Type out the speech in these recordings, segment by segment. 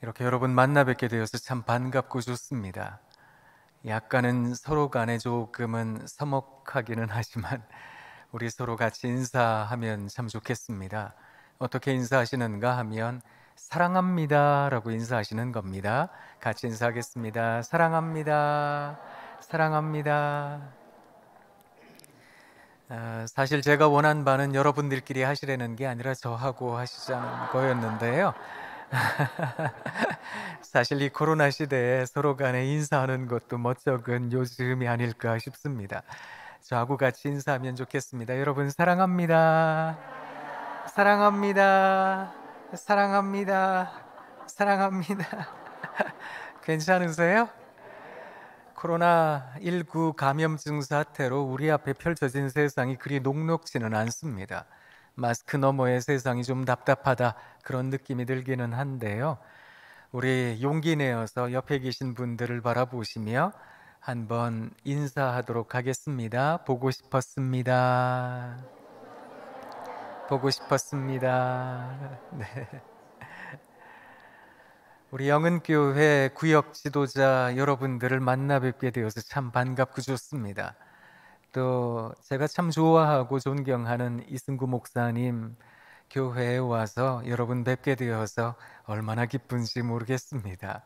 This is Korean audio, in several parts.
이렇게 여러분 만나 뵙게 되어서 참 반갑고 좋습니다. 약간은 서로 간에 조금은 서먹하기는 하지만 우리 서로 같이 인사하면 참 좋겠습니다. 어떻게 인사하시는가 하면 사랑합니다 라고 인사하시는 겁니다. 같이 인사하겠습니다. 사랑합니다. 사랑합니다. 사실 제가 원한 바는 여러분들끼리 하시려는 게 아니라 저하고 하시자는 거였는데요. 사실 이 코로나 시대에 서로 간에 인사하는 것도 멋쩍은 요즘이 아닐까 싶습니다. 저하고 같이 인사하면 좋겠습니다. 여러분 사랑합니다. 사랑합니다. 사랑합니다. 사랑합니다. 괜찮으세요? 코로나19 감염증 사태로 우리 앞에 펼쳐진 세상이 그리 녹록지는 않습니다. 마스크 너머의 세상이 좀 답답하다 그런 느낌이 들기는 한데요. 우리 용기 내어서 옆에 계신 분들을 바라보시며 한번 인사하도록 하겠습니다. 보고 싶었습니다. 보고 싶었습니다. 네. 우리 영은교회 구역 지도자 여러분들을 만나 뵙게 되어서 참 반갑고 좋습니다. 또 제가 참 좋아하고 존경하는 이승구 목사님 교회에 와서 여러분 뵙게 되어서 얼마나 기쁜지 모르겠습니다.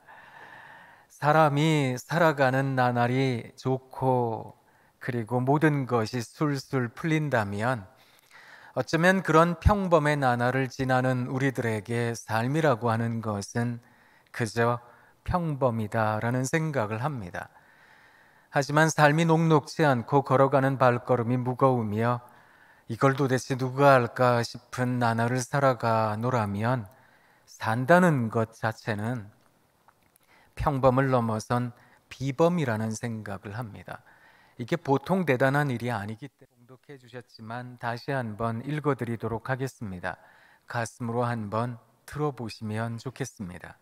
사람이 살아가는 나날이 좋고 그리고 모든 것이 술술 풀린다면 어쩌면 그런 평범의 나날을 지나는 우리들에게 삶이라고 하는 것은 그저 평범이다라는 생각을 합니다. 하지만 삶이 녹록지 않고 걸어가는 발걸음이 무거우며 이걸 도대체 누가 할까 싶은 나날을 살아가노라면 산다는 것 자체는 평범을 넘어선 비범이라는 생각을 합니다. 이게 보통 대단한 일이 아니기 때문에 봉독해 주셨지만 다시 한번 읽어드리도록 하겠습니다. 가슴으로 한번 들어보시면 좋겠습니다.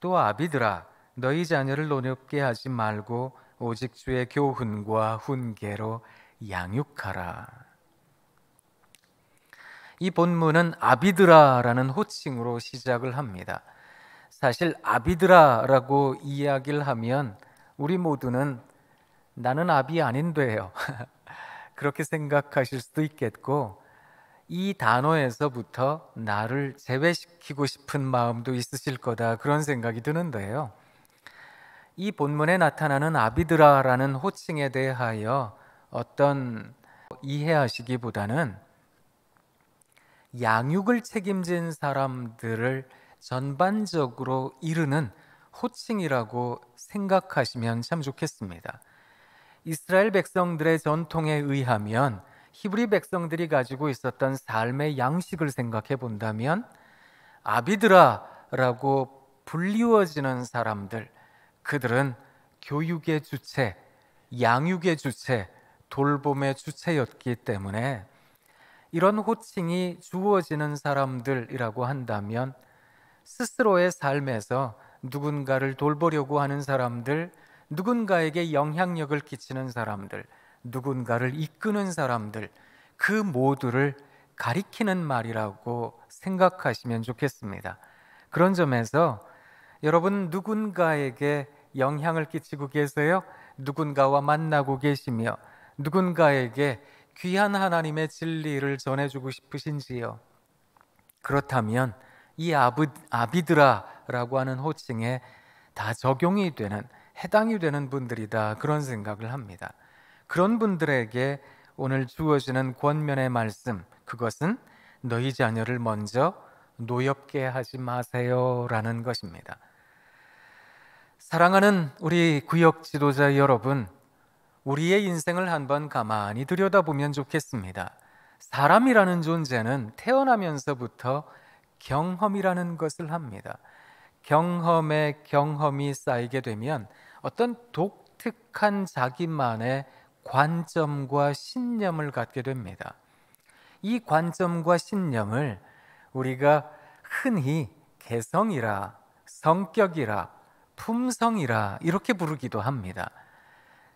또 아비들아 너희 자녀를 노엽게 하지 말고 오직 주의 교훈과 훈계로 양육하라. 이 본문은 아비드라라는 호칭으로 시작을 합니다. 사실 아비드라라고 이야기를 하면 우리 모두는 나는 아비 아닌데요. 그렇게 생각하실 수도 있겠고 이 단어에서부터 나를 제외시키고 싶은 마음도 있으실 거다 그런 생각이 드는데요. 이 본문에 나타나는 아비드라라는 호칭에 대하여 어떤 이해하시기보다는 양육을 책임진 사람들을 전반적으로 이르는 호칭이라고 생각하시면 참 좋겠습니다. 이스라엘 백성들의 전통에 의하면 히브리 백성들이 가지고 있었던 삶의 양식을 생각해 본다면 아비드라라고 불리워지는 사람들, 그들은 교육의 주체, 양육의 주체, 돌봄의 주체였기 때문에 이런 호칭이 주어지는 사람들이라고 한다면 스스로의 삶에서 누군가를 돌보려고 하는 사람들, 누군가에게 영향력을 끼치는 사람들, 누군가를 이끄는 사람들, 그 모두를 가리키는 말이라고 생각하시면 좋겠습니다. 그런 점에서 여러분 누군가에게 영향을 끼치고 계세요? 누군가와 만나고 계시며 누군가에게 귀한 하나님의 진리를 전해주고 싶으신지요? 그렇다면 이 아비드라라고 하는 호칭에 다 적용이 되는, 해당이 되는 분들이다 그런 생각을 합니다. 그런 분들에게 오늘 주어지는 권면의 말씀, 그것은 너희 자녀를 먼저 노엽게 하지 마세요 라는 것입니다. 사랑하는 우리 구역 지도자 여러분, 우리의 인생을 한번 가만히 들여다보면 좋겠습니다. 사람이라는 존재는 태어나면서부터 경험이라는 것을 합니다. 경험에 경험이 쌓이게 되면 어떤 독특한 자기만의 관점과 신념을 갖게 됩니다. 이 관점과 신념을 우리가 흔히 개성이라, 성격이라, 품성이라 이렇게 부르기도 합니다.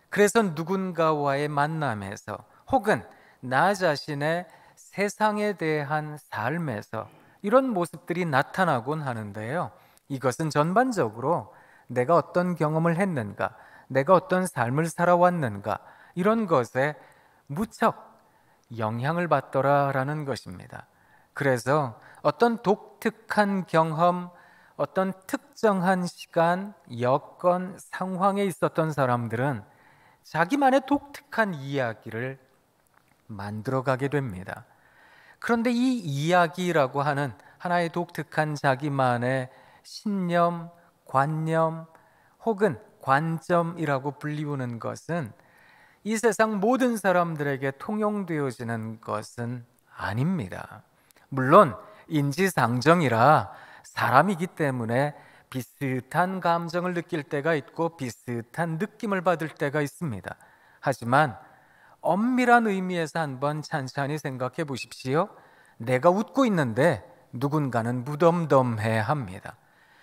그래서 누군가와의 만남에서 혹은 나 자신의 세상에 대한 삶에서 이런 모습들이 나타나곤 하는데요. 이것은 전반적으로 내가 어떤 경험을 했는가, 내가 어떤 삶을 살아왔는가, 이런 것에 무척 영향을 받더라라는 것입니다. 그래서 어떤 독특한 경험, 어떤 특정한 시간, 여건, 상황에 있었던 사람들은 자기만의 독특한 이야기를 만들어가게 됩니다. 그런데 이 이야기라고 하는 하나의 독특한 자기만의 신념, 관념 혹은 관점이라고 불리우는 것은 이 세상 모든 사람들에게 통용되어지는 것은 아닙니다. 물론 인지상정이라 사람이기 때문에 비슷한 감정을 느낄 때가 있고 비슷한 느낌을 받을 때가 있습니다. 하지만 엄밀한 의미에서 한번 찬찬히 생각해 보십시오. 내가 웃고 있는데 누군가는 무덤덤해 합니다.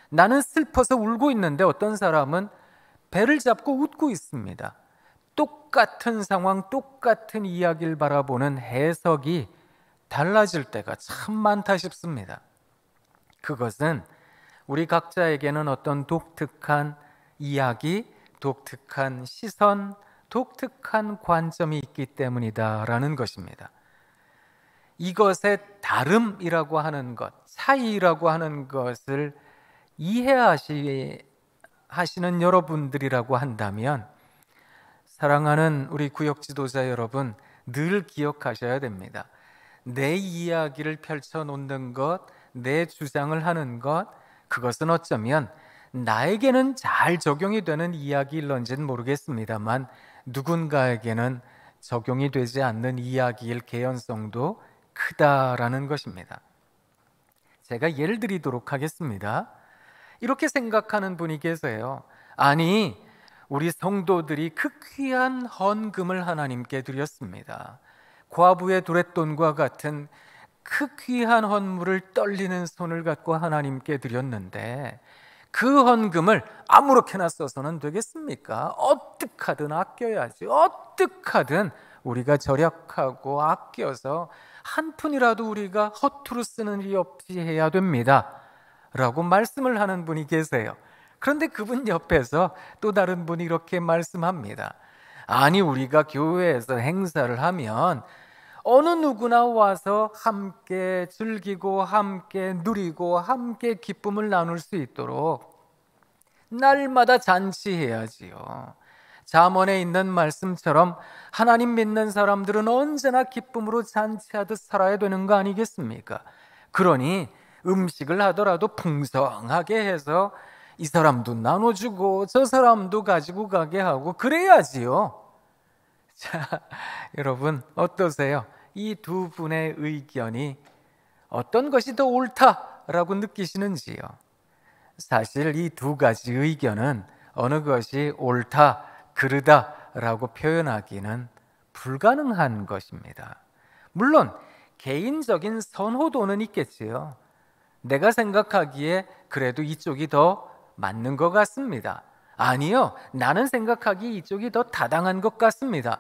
나는 슬퍼서 울고 있는데 어떤 사람은 배를 잡고 웃고 있습니다. 똑같은 상황, 똑같은 이야기를 바라보는 해석이 달라질 때가 참 많다 싶습니다. 그것은 우리 각자에게는 어떤 독특한 이야기, 독특한 시선, 독특한 관점이 있기 때문이다라는 것입니다. 이것의 다름이라고 하는 것, 차이라고 하는 것을 이해하시는 여러분들이라고 한다면, 사랑하는 우리 구역 지도자 여러분, 늘 기억하셔야 됩니다. 내 이야기를 펼쳐놓는 것, 내 주장을 하는 것, 그것은 어쩌면 나에게는 잘 적용이 되는 이야기일런지는 모르겠습니다만 누군가에게는 적용이 되지 않는 이야기일 개연성도 크다라는 것입니다. 제가 예를 드리도록 하겠습니다. 이렇게 생각하는 분이 계세요. 아니, 우리 성도들이 그 귀한 헌금을 하나님께 드렸습니다. 과부의 두렛돈과 같은 그 귀한 헌물을 떨리는 손을 갖고 하나님께 드렸는데 그 헌금을 아무렇게나 써서는 되겠습니까? 어떻게든 아껴야지. 어떻게든 우리가 절약하고 아껴서 한 푼이라도 우리가 허투루 쓰는 일이 없이 해야 됩니다 라고 말씀을 하는 분이 계세요. 그런데 그분 옆에서 또 다른 분이 이렇게 말씀합니다. 아니, 우리가 교회에서 행사를 하면 어느 누구나 와서 함께 즐기고 함께 누리고 함께 기쁨을 나눌 수 있도록 날마다 잔치해야지요. 잠언에 있는 말씀처럼 하나님 믿는 사람들은 언제나 기쁨으로 잔치하듯 살아야 되는 거 아니겠습니까? 그러니 음식을 하더라도 풍성하게 해서 이 사람도 나눠주고 저 사람도 가지고 가게 하고 그래야지요. 자, 여러분 어떠세요? 이 두 분의 의견이 어떤 것이 더 옳다라고 느끼시는지요? 사실 이 두 가지 의견은 어느 것이 옳다, 그르다라고 표현하기는 불가능한 것입니다. 물론 개인적인 선호도는 있겠지요. 내가 생각하기에 그래도 이쪽이 더 맞는 것 같습니다. 아니요, 나는 생각하기에 이쪽이 더 타당한 것 같습니다.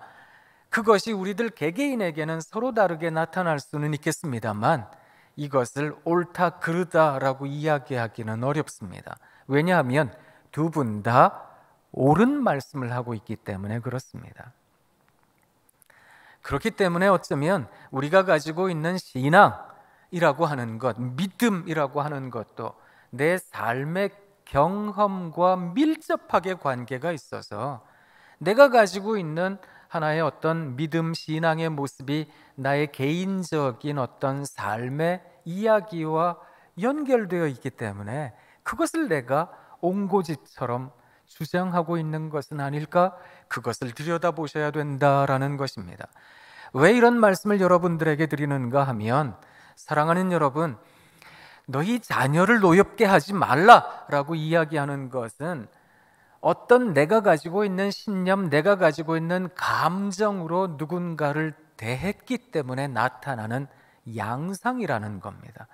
그것이 우리들 개개인에게는 서로 다르게 나타날 수는 있겠습니다만 이것을 옳다 그르다라고 이야기하기는 어렵습니다. 왜냐하면 두 분 다 옳은 말씀을 하고 있기 때문에 그렇습니다. 그렇기 때문에 어쩌면 우리가 가지고 있는 신앙이라고 하는 것, 믿음이라고 하는 것도 내 삶의 경험과 밀접하게 관계가 있어서 내가 가지고 있는 하나의 어떤 믿음, 신앙의 모습이 나의 개인적인 어떤 삶의 이야기와 연결되어 있기 때문에 그것을 내가 옹고지처럼 주장하고 있는 것은 아닐까? 그것을 들여다보셔야 된다라는 것입니다. 왜 이런 말씀을 여러분들에게 드리는가 하면, 사랑하는 여러분, 너희 자녀를 노엽게 하지 말라라고 이야기하는 것은 어떤 내가 가지고 있는 신념, 내가 가지고 있는 감정으로 누군가를 대했기 때문에 나타나는 양상이라는 겁니다.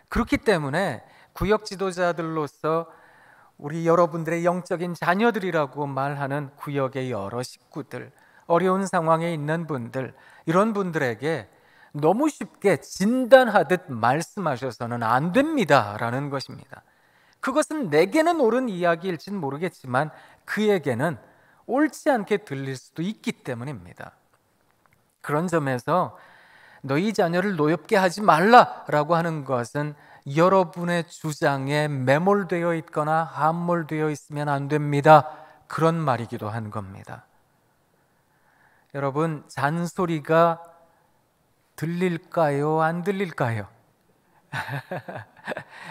그렇기 때문에 구역 지도자들로서 우리 여러분들의 영적인 자녀들이라고 말하는 구역의 여러 식구들, 어려운 상황에 있는 분들, 이런 분들에게 너무 쉽게 진단하듯 말씀하셔서는 안 됩니다라는 것입니다. 그것은 내게는 옳은 이야기일진 모르겠지만 그에게는 옳지 않게 들릴 수도 있기 때문입니다. 그런 점에서 너희 자녀를 노엽게 하지 말라라고 하는 것은 여러분의 주장에 매몰되어 있거나 함몰되어 있으면 안 됩니다. 그런 말이기도 한 겁니다. 여러분, 잔소리가 들릴까요? 안 들릴까요?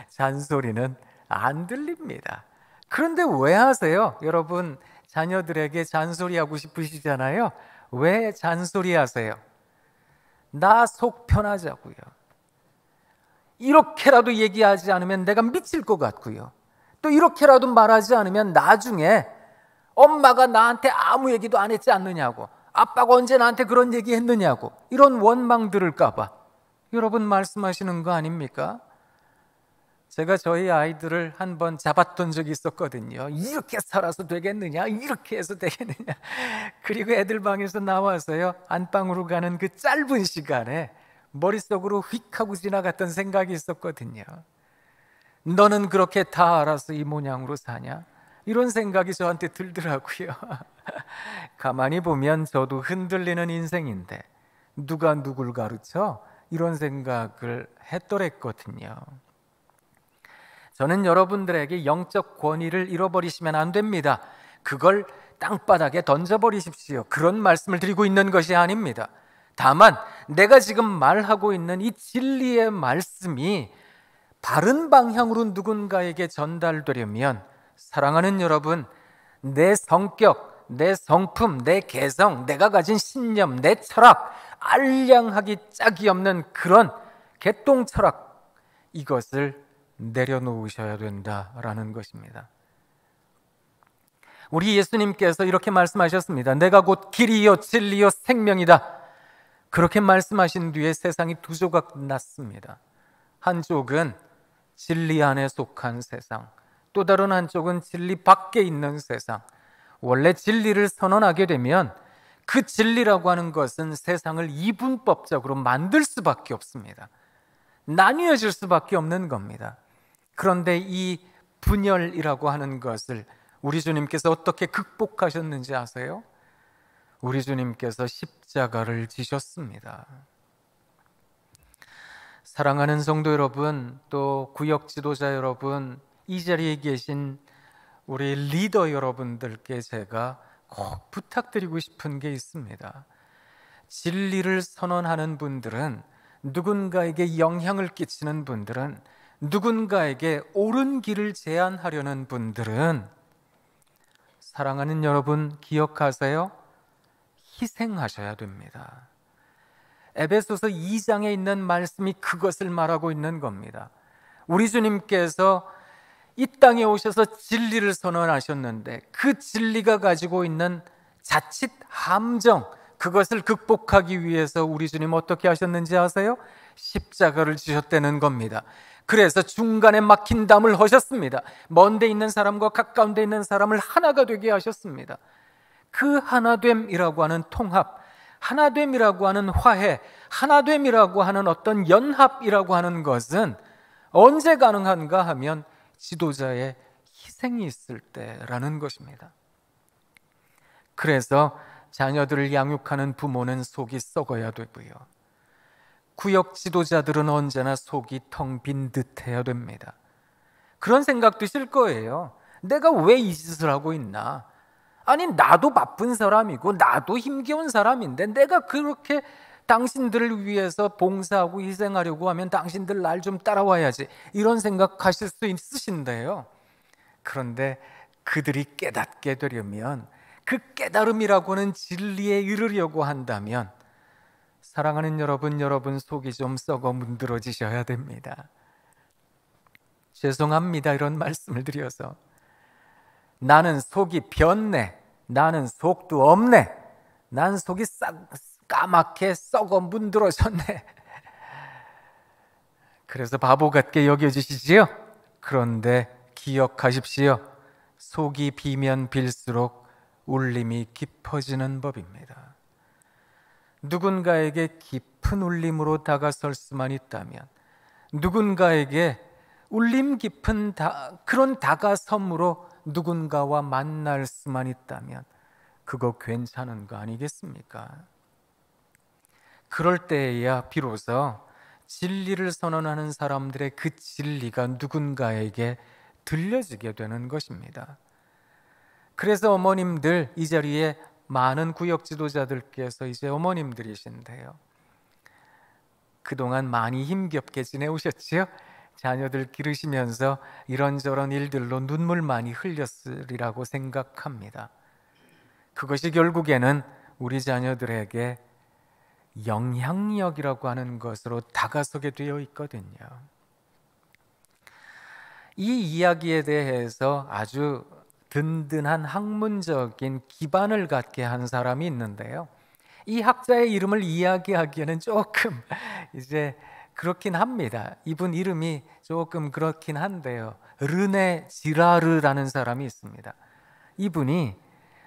잔소리는 안 들립니다. 그런데 왜 하세요? 여러분, 자녀들에게 잔소리하고 싶으시잖아요. 왜 잔소리 하세요? 나 속 편하자고요. 이렇게라도 얘기하지 않으면 내가 미칠 것 같고요. 또 이렇게라도 말하지 않으면 나중에 엄마가 나한테 아무 얘기도 안 했지 않느냐고, 아빠가 언제 나한테 그런 얘기 했느냐고, 이런 원망 들을까 봐 여러분 말씀하시는 거 아닙니까? 제가 저희 아이들을 한번 잡았던 적이 있었거든요. 이렇게 살아서 되겠느냐? 이렇게 해서 되겠느냐? 그리고 애들 방에서 나와서요, 안방으로 가는 그 짧은 시간에 머릿속으로 휙 하고 지나갔던 생각이 있었거든요. 너는 그렇게 다 알아서 이 모양으로 사냐? 이런 생각이 저한테 들더라고요. 가만히 보면 저도 흔들리는 인생인데 누가 누굴 가르쳐? 이런 생각을 했더랬거든요. 저는 여러분들에게 영적 권위를 잃어버리시면 안 됩니다. 그걸 땅바닥에 던져버리십시오. 그런 말씀을 드리고 있는 것이 아닙니다. 다만 내가 지금 말하고 있는 이 진리의 말씀이 바른 방향으로 누군가에게 전달되려면, 사랑하는 여러분, 내 성격, 내 성품, 내 개성, 내가 가진 신념, 내 철학, 알량하기 짝이 없는 그런 개똥 철학, 이것을 내려놓으셔야 된다라는 것입니다. 우리 예수님께서 이렇게 말씀하셨습니다. 내가 곧 길이요 진리요 생명이다. 그렇게 말씀하신 뒤에 세상이 두 조각 났습니다. 한쪽은 진리 안에 속한 세상, 또 다른 한쪽은 진리 밖에 있는 세상. 원래 진리를 선언하게 되면 그 진리라고 하는 것은 세상을 이분법적으로 만들 수밖에 없습니다. 나뉘어질 수밖에 없는 겁니다. 그런데 이 분열이라고 하는 것을 우리 주님께서 어떻게 극복하셨는지 아세요? 우리 주님께서 십자가를 지셨습니다. 사랑하는 성도 여러분, 또 구역 지도자 여러분, 이 자리에 계신 우리 리더 여러분들께 제가 꼭 부탁드리고 싶은 게 있습니다. 진리를 선언하는 분들은, 누군가에게 영향을 끼치는 분들은, 누군가에게 옳은 길을 제안하려는 분들은, 사랑하는 여러분 기억하세요. 희생하셔야 됩니다. 에베소서 2장에 있는 말씀이 그것을 말하고 있는 겁니다. 우리 주님께서 이 땅에 오셔서 진리를 선언하셨는데 그 진리가 가지고 있는 자칫 함정, 그것을 극복하기 위해서 우리 주님 어떻게 하셨는지 아세요? 십자가를 지셨다는 겁니다. 그래서 중간에 막힌 담을 허셨습니다. 먼 데 있는 사람과 가까운 데 있는 사람을 하나가 되게 하셨습니다. 그 하나됨이라고 하는 통합, 하나됨이라고 하는 화해, 하나됨이라고 하는 어떤 연합이라고 하는 것은 언제 가능한가 하면 지도자의 희생이 있을 때라는 것입니다. 그래서 자녀들을 양육하는 부모는 속이 썩어야 되고요. 구역 지도자들은 언제나 속이 텅 빈 듯 해야 됩니다. 그런 생각 드실 거예요. 내가 왜 이 짓을 하고 있나? 아니, 나도 바쁜 사람이고 나도 힘겨운 사람인데 내가 그렇게 당신들을 위해서 봉사하고 희생하려고 하면 당신들 날 좀 따라와야지, 이런 생각하실 수 있으신데요. 그런데 그들이 깨닫게 되려면, 그 깨달음이라고 하는 진리에 이르려고 한다면, 사랑하는 여러분, 여러분 속이 좀 썩어 문드러지셔야 됩니다. 죄송합니다, 이런 말씀을 드려서. 나는 속이 변네, 나는 속도 없네, 난 속이 까맣게 썩어 문드러졌네. 그래서 바보 같게 여겨주시지요? 그런데 기억하십시오. 속이 비면 빌수록 울림이 깊어지는 법입니다. 누군가에게 깊은 울림으로 다가설 수만 있다면, 누군가에게 울림 깊은 그런 다가섬으로 누군가와 만날 수만 있다면 그거 괜찮은 거 아니겠습니까? 그럴 때에야 비로소 진리를 선언하는 사람들의 그 진리가 누군가에게 들려지게 되는 것입니다. 그래서 어머님들, 이 자리에 많은 구역 지도자들께서 이제 어머님들이신데요, 그동안 많이 힘겹게 지내오셨지요? 자녀들 기르시면서 이런저런 일들로 눈물 많이 흘렸으리라고 생각합니다. 그것이 결국에는 우리 자녀들에게 영향력이라고 하는 것으로 다가서게 되어 있거든요. 이 이야기에 대해서 아주 든든한 학문적인 기반을 갖게 한 사람이 있는데요, 이 학자의 이름을 이야기하기에는 조금 이제 그렇긴 합니다. 이분 이름이 조금 그렇긴 한데요, 르네 지라르라는 사람이 있습니다. 이분이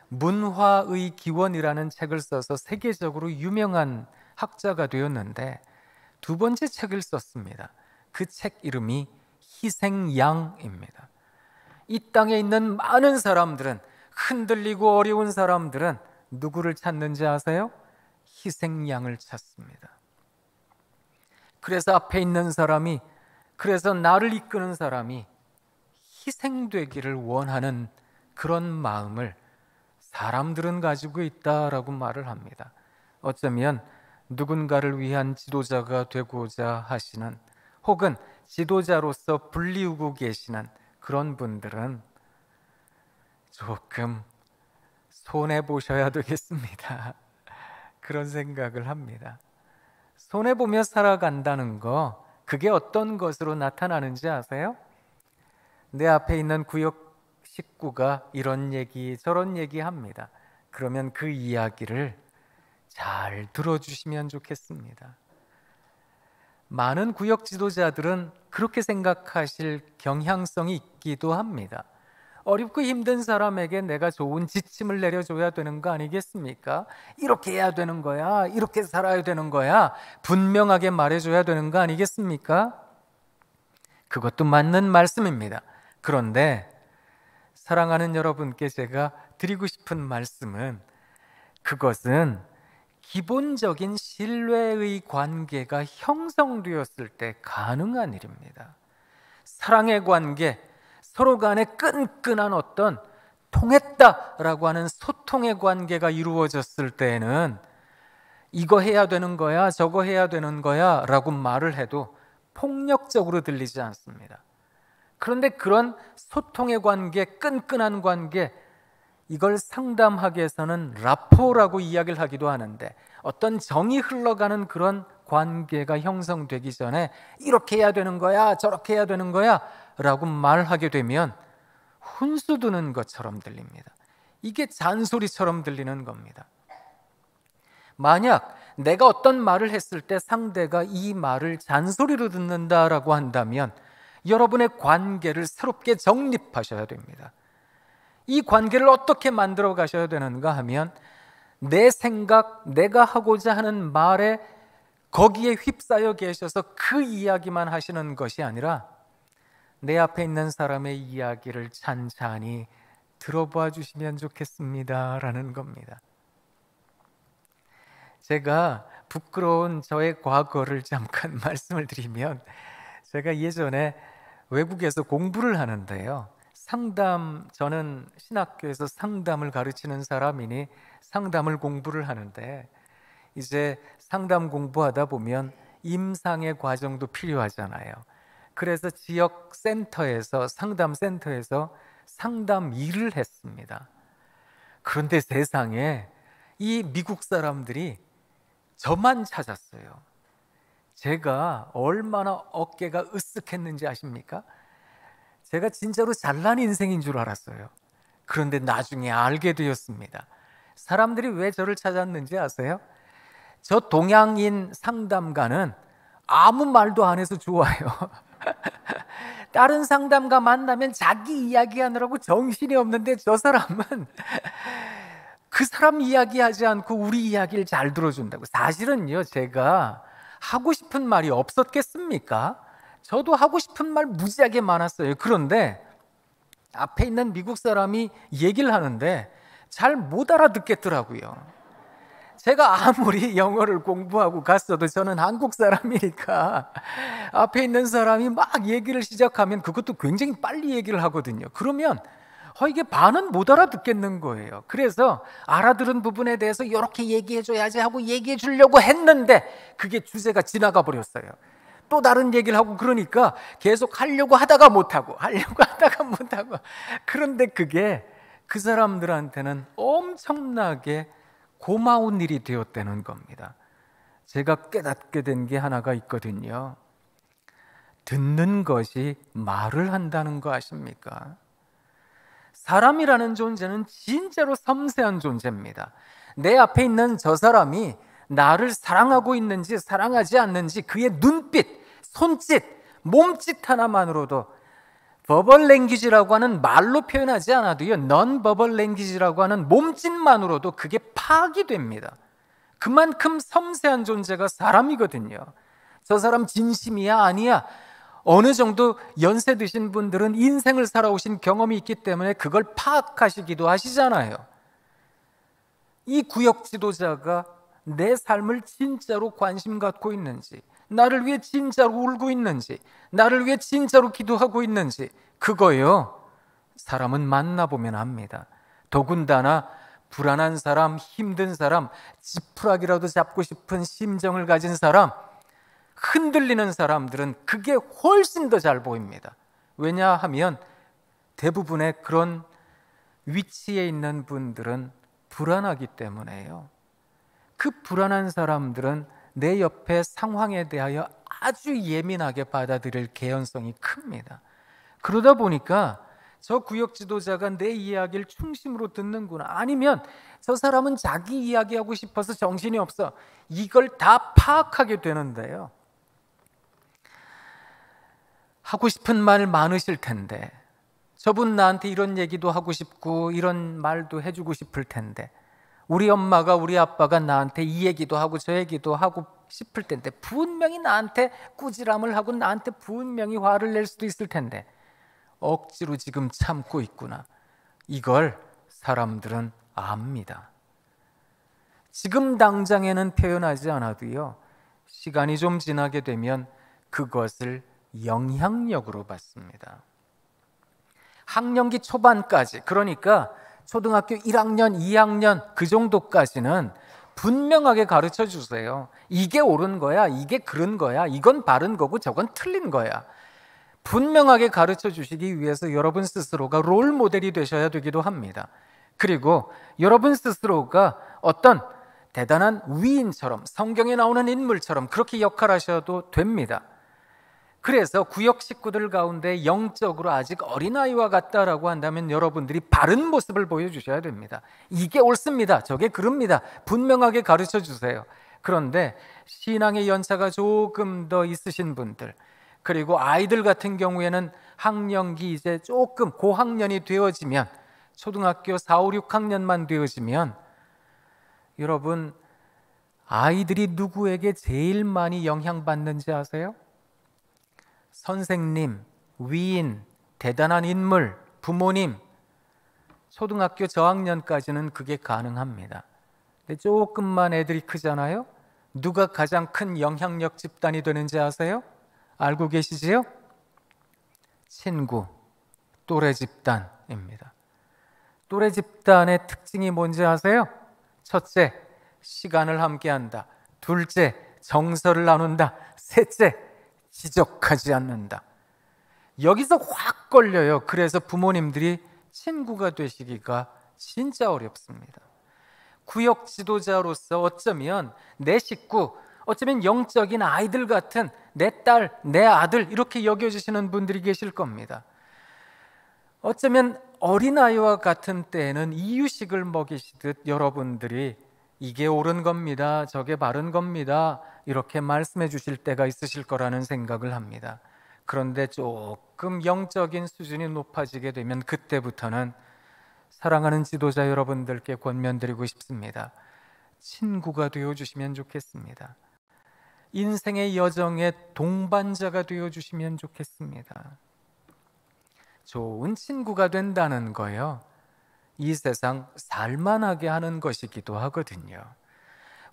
문화의 기원이라는 책을 써서 세계적으로 유명한 학자가 되었는데, 두 번째 책을 썼습니다. 그 책 이름이 희생양입니다. 이 땅에 있는 많은 사람들은, 흔들리고 어려운 사람들은 누구를 찾는지 아세요? 희생양을 찾습니다. 그래서 앞에 있는 사람이, 그래서 나를 이끄는 사람이 희생되기를 원하는 그런 마음을 사람들은 가지고 있다라고 말을 합니다. 어쩌면 누군가를 위한 지도자가 되고자 하시는, 혹은 지도자로서 불리우고 계시는 그런 분들은 조금 손해보셔야 되겠습니다. 그런 생각을 합니다. 손해보며 살아간다는 거, 그게 어떤 것으로 나타나는지 아세요? 내 앞에 있는 구역 식구가 이런 얘기 저런 얘기 합니다. 그러면 그 이야기를 잘 들어주시면 좋겠습니다. 많은 구역 지도자들은 그렇게 생각하실 경향성이 있기도 합니다. 어렵고 힘든 사람에게 내가 좋은 지침을 내려줘야 되는 거 아니겠습니까? 이렇게 해야 되는 거야, 이렇게 살아야 되는 거야, 분명하게 말해줘야 되는 거 아니겠습니까? 그것도 맞는 말씀입니다. 그런데 사랑하는 여러분께 제가 드리고 싶은 말씀은, 그것은 기본적인 신뢰의 관계가 형성되었을 때 가능한 일입니다. 사랑의 관계, 서로 간에 끈끈한 어떤 통했다라고 하는 소통의 관계가 이루어졌을 때에는 이거 해야 되는 거야, 저거 해야 되는 거야 라고 말을 해도 폭력적으로 들리지 않습니다. 그런데 그런 소통의 관계, 끈끈한 관계, 이걸 상담하기 위해서는 라포라고 이야기를 하기도 하는데, 어떤 정이 흘러가는 그런 관계가 형성되기 전에 이렇게 해야 되는 거야, 저렇게 해야 되는 거야 라고 말하게 되면 훈수 두는 것처럼 들립니다. 이게 잔소리처럼 들리는 겁니다. 만약 내가 어떤 말을 했을 때 상대가 이 말을 잔소리로 듣는다라고 한다면 여러분의 관계를 새롭게 정립하셔야 됩니다. 이 관계를 어떻게 만들어 가셔야 되는가 하면, 내 생각, 내가 하고자 하는 말에 거기에 휩싸여 계셔서 그 이야기만 하시는 것이 아니라 내 앞에 있는 사람의 이야기를 찬찬히 들어봐 주시면 좋겠습니다 라는 겁니다. 제가 부끄러운 저의 과거를 잠깐 말씀을 드리면, 제가 예전에 외국에서 공부를 하는데요, 저는 신학교에서 상담을 가르치는 사람이니 상담을 공부를 하는데, 이제 상담 공부하다 보면 임상의 과정도 필요하잖아요. 그래서 지역 센터에서, 상담 센터에서 상담 일을 했습니다. 그런데 세상에 이 미국 사람들이 저만 찾았어요. 제가 얼마나 어깨가 으쓱했는지 아십니까? 제가 진짜로 잘난 인생인 줄 알았어요. 그런데 나중에 알게 되었습니다. 사람들이 왜 저를 찾았는지 아세요? 저 동양인 상담가는 아무 말도 안 해서 좋아요. 다른 상담가 만나면 자기 이야기하느라고 정신이 없는데, 저 사람은 그 사람 이야기하지 않고 우리 이야기를 잘 들어준다고. 사실은요, 제가 하고 싶은 말이 없었겠습니까? 저도 하고 싶은 말 무지하게 많았어요. 그런데 앞에 있는 미국 사람이 얘기를 하는데 잘 못 알아듣겠더라고요. 제가 아무리 영어를 공부하고 갔어도 저는 한국 사람이니까 앞에 있는 사람이 막 얘기를 시작하면 그것도 굉장히 빨리 얘기를 하거든요. 그러면 이게 반은 못 알아듣겠는 거예요. 그래서 알아들은 부분에 대해서 이렇게 얘기해줘야지 하고 얘기해 주려고 했는데 그게 주제가 지나가 버렸어요. 또 다른 얘기를 하고 그러니까 계속 하려고 하다가 못하고 그런데 그게 그 사람들한테는 엄청나게 고마운 일이 되었다는 겁니다. 제가 깨닫게 된 게 하나가 있거든요. 듣는 것이 말을 한다는 거 아십니까? 사람이라는 존재는 진짜로 섬세한 존재입니다. 내 앞에 있는 저 사람이 나를 사랑하고 있는지 사랑하지 않는지 그의 눈빛, 손짓, 몸짓 하나만으로도 버벌 랭귀지라고 하는 말로 표현하지 않아도요, 넌 버벌 랭귀지라고 하는 몸짓만으로도 그게 파악이 됩니다. 그만큼 섬세한 존재가 사람이거든요. 저 사람 진심이야 아니야? 어느 정도 연세 드신 분들은 인생을 살아오신 경험이 있기 때문에 그걸 파악하시기도 하시잖아요. 이 구역 지도자가 내 삶을 진짜로 관심 갖고 있는지, 나를 위해 진짜로 울고 있는지, 나를 위해 진짜로 기도하고 있는지, 그거요, 사람은 만나보면 압니다. 더군다나 불안한 사람, 힘든 사람, 지푸라기라도 잡고 싶은 심정을 가진 사람, 흔들리는 사람들은 그게 훨씬 더 잘 보입니다. 왜냐하면 대부분의 그런 위치에 있는 분들은 불안하기 때문에요. 그 불안한 사람들은 내 옆의 상황에 대하여 아주 예민하게 받아들일 개연성이 큽니다. 그러다 보니까 저 구역 지도자가 내 이야기를 중심으로 듣는구나, 아니면 저 사람은 자기 이야기하고 싶어서 정신이 없어, 이걸 다 파악하게 되는데요. 하고 싶은 말 많으실 텐데, 저분 나한테 이런 얘기도 하고 싶고 이런 말도 해주고 싶을 텐데, 우리 엄마가 우리 아빠가 나한테 이 얘기도 하고 저 얘기도 하고 싶을 텐데, 분명히 나한테 꾸지람을 하고 나한테 분명히 화를 낼 수도 있을 텐데 억지로 지금 참고 있구나, 이걸 사람들은 압니다. 지금 당장에는 표현하지 않아도요, 시간이 좀 지나게 되면 그것을 영향력으로 받습니다. 학령기 초반까지, 그러니까 초등학교 1학년, 2학년 그 정도까지는 분명하게 가르쳐 주세요. 이게 옳은 거야, 이게 그른 거야, 이건 바른 거고 저건 틀린 거야. 분명하게 가르쳐 주시기 위해서 여러분 스스로가 롤 모델이 되셔야 되기도 합니다. 그리고 여러분 스스로가 어떤 대단한 위인처럼, 성경에 나오는 인물처럼 그렇게 역할하셔도 됩니다. 그래서 구역 식구들 가운데 영적으로 아직 어린아이와 같다라고 한다면 여러분들이 바른 모습을 보여주셔야 됩니다. 이게 옳습니다, 저게 그릅니다, 분명하게 가르쳐 주세요. 그런데 신앙의 연차가 조금 더 있으신 분들, 그리고 아이들 같은 경우에는 학령기 이제 조금 고학년이 되어지면, 초등학교 4, 5, 6학년만 되어지면, 여러분, 아이들이 누구에게 제일 많이 영향받는지 아세요? 선생님, 위인, 대단한 인물, 부모님. 초등학교 저학년까지는 그게 가능합니다. 근데 조금만 애들이 크잖아요? 누가 가장 큰 영향력 집단이 되는지 아세요? 알고 계시지요? 친구, 또래 집단입니다. 또래 집단의 특징이 뭔지 아세요? 첫째, 시간을 함께한다. 둘째, 정서를 나눈다. 셋째, 지적하지 않는다. 여기서 확 걸려요. 그래서 부모님들이 친구가 되시기가 진짜 어렵습니다. 구역 지도자로서 어쩌면 내 식구, 어쩌면 영적인 아이들 같은 내 딸, 내 아들, 이렇게 여겨주시는 분들이 계실 겁니다. 어쩌면 어린아이와 같은 때에는 이유식을 먹이시듯 여러분들이 이게 옳은 겁니다, 저게 바른 겁니다, 이렇게 말씀해 주실 때가 있으실 거라는 생각을 합니다. 그런데 조금 영적인 수준이 높아지게 되면 그때부터는 사랑하는 지도자 여러분들께 권면드리고 싶습니다. 친구가 되어주시면 좋겠습니다. 인생의 여정의 동반자가 되어주시면 좋겠습니다. 좋은 친구가 된다는 거요, 이 세상 살만하게 하는 것이기도 하거든요.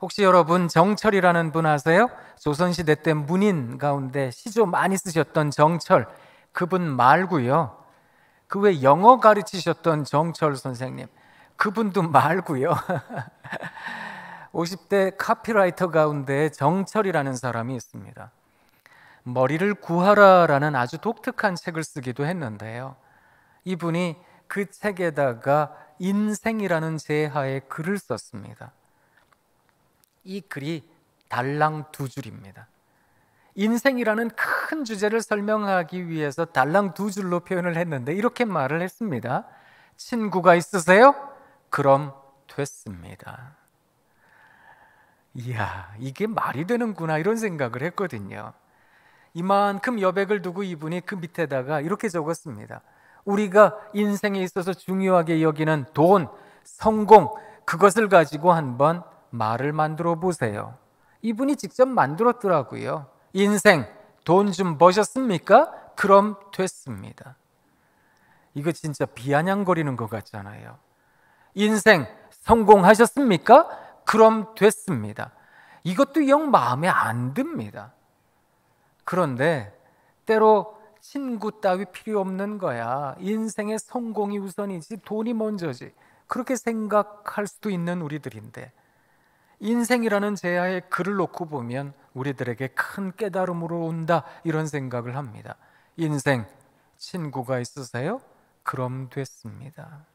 혹시 여러분 정철이라는 분 아세요? 조선시대 때 문인 가운데 시조 많이 쓰셨던 정철, 그분 말고요, 그 외 영어 가르치셨던 정철 선생님, 그분도 말고요 50대 카피라이터 가운데 정철이라는 사람이 있습니다. 머리를 구하라라는 아주 독특한 책을 쓰기도 했는데요, 이분이 그 책에다가 인생이라는 제하의 글을 썼습니다. 이 글이 달랑 2줄입니다. 인생이라는 큰 주제를 설명하기 위해서 달랑 2줄로 표현을 했는데 이렇게 말을 했습니다. 친구가 있으세요? 그럼 됐습니다. 이야, 이게 말이 되는구나, 이런 생각을 했거든요. 이만큼 여백을 두고 이분이 그 밑에다가 이렇게 적었습니다. 우리가 인생에 있어서 중요하게 여기는 돈, 성공, 그것을 가지고 한번 말을 만들어 보세요. 이분이 직접 만들었더라고요. 인생, 돈 좀 버셨습니까? 그럼 됐습니다. 이거 진짜 비아냥거리는 것 같잖아요. 인생, 성공하셨습니까? 그럼 됐습니다. 이것도 영 마음에 안 듭니다. 그런데 때로 친구 따위 필요 없는 거야, 인생의 성공이 우선이지 돈이 먼저지, 그렇게 생각할 수도 있는 우리들인데, 인생이라는 제야의 글을 놓고 보면 우리들에게 큰 깨달음으로 온다, 이런 생각을 합니다. 인생, 친구가 있으세요? 그럼 됐습니다.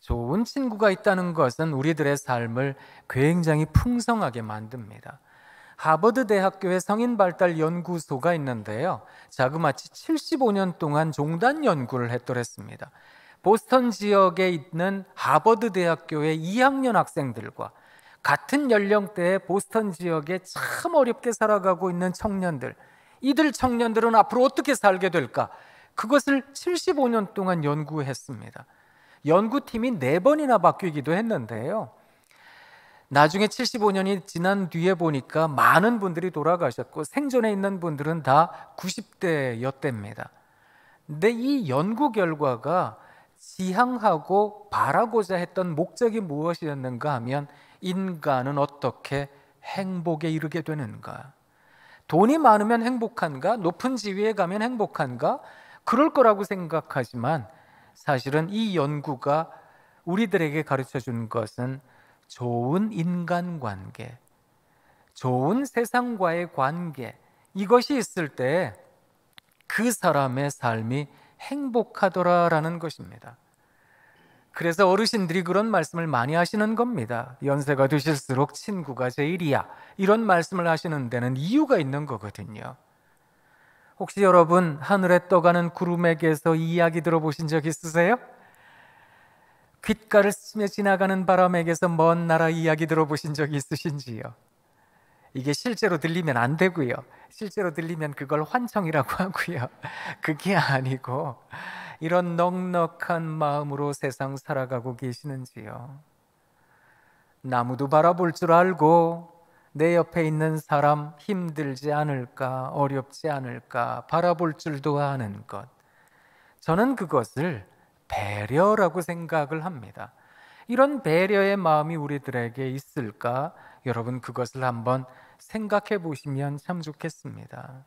좋은 친구가 있다는 것은 우리들의 삶을 굉장히 풍성하게 만듭니다. 하버드 대학교의 성인발달연구소가 있는데요, 자그마치 75년 동안 종단 연구를 했더랬습니다. 보스턴 지역에 있는 하버드 대학교의 2학년 학생들과 같은 연령대의 보스턴 지역에 참 어렵게 살아가고 있는 청년들, 이들 청년들은 앞으로 어떻게 살게 될까? 그것을 75년 동안 연구했습니다. 연구팀이 4번이나 바뀌기도 했는데요, 나중에 75년이 지난 뒤에 보니까 많은 분들이 돌아가셨고 생존해 있는 분들은 다 90대였답니다. 근데 이 연구 결과가 지향하고 바라고자 했던 목적이 무엇이었는가 하면, 인간은 어떻게 행복에 이르게 되는가? 돈이 많으면 행복한가? 높은 지위에 가면 행복한가? 그럴 거라고 생각하지만 사실은 이 연구가 우리들에게 가르쳐 준 것은 좋은 인간관계, 좋은 세상과의 관계, 이것이 있을 때 그 사람의 삶이 행복하더라라는 것입니다. 그래서 어르신들이 그런 말씀을 많이 하시는 겁니다. 연세가 드실수록 친구가 제일이야, 이런 말씀을 하시는 데는 이유가 있는 거거든요. 혹시 여러분 하늘에 떠가는 구름에게서 이 이야기 들어보신 적 있으세요? 귓가를 스며 지나가는 바람에게서 먼 나라 이야기 들어보신 적이 있으신지요? 이게 실제로 들리면 안 되고요, 실제로 들리면 그걸 환청이라고 하고요, 그게 아니고 이런 넉넉한 마음으로 세상 살아가고 계시는지요? 나무도 바라볼 줄 알고 내 옆에 있는 사람 힘들지 않을까, 어렵지 않을까 바라볼 줄도 아는 것, 저는 그것을 배려라고 생각을 합니다. 이런 배려의 마음이 우리들에게 있을까? 여러분 그것을 한번 생각해 보시면 참 좋겠습니다.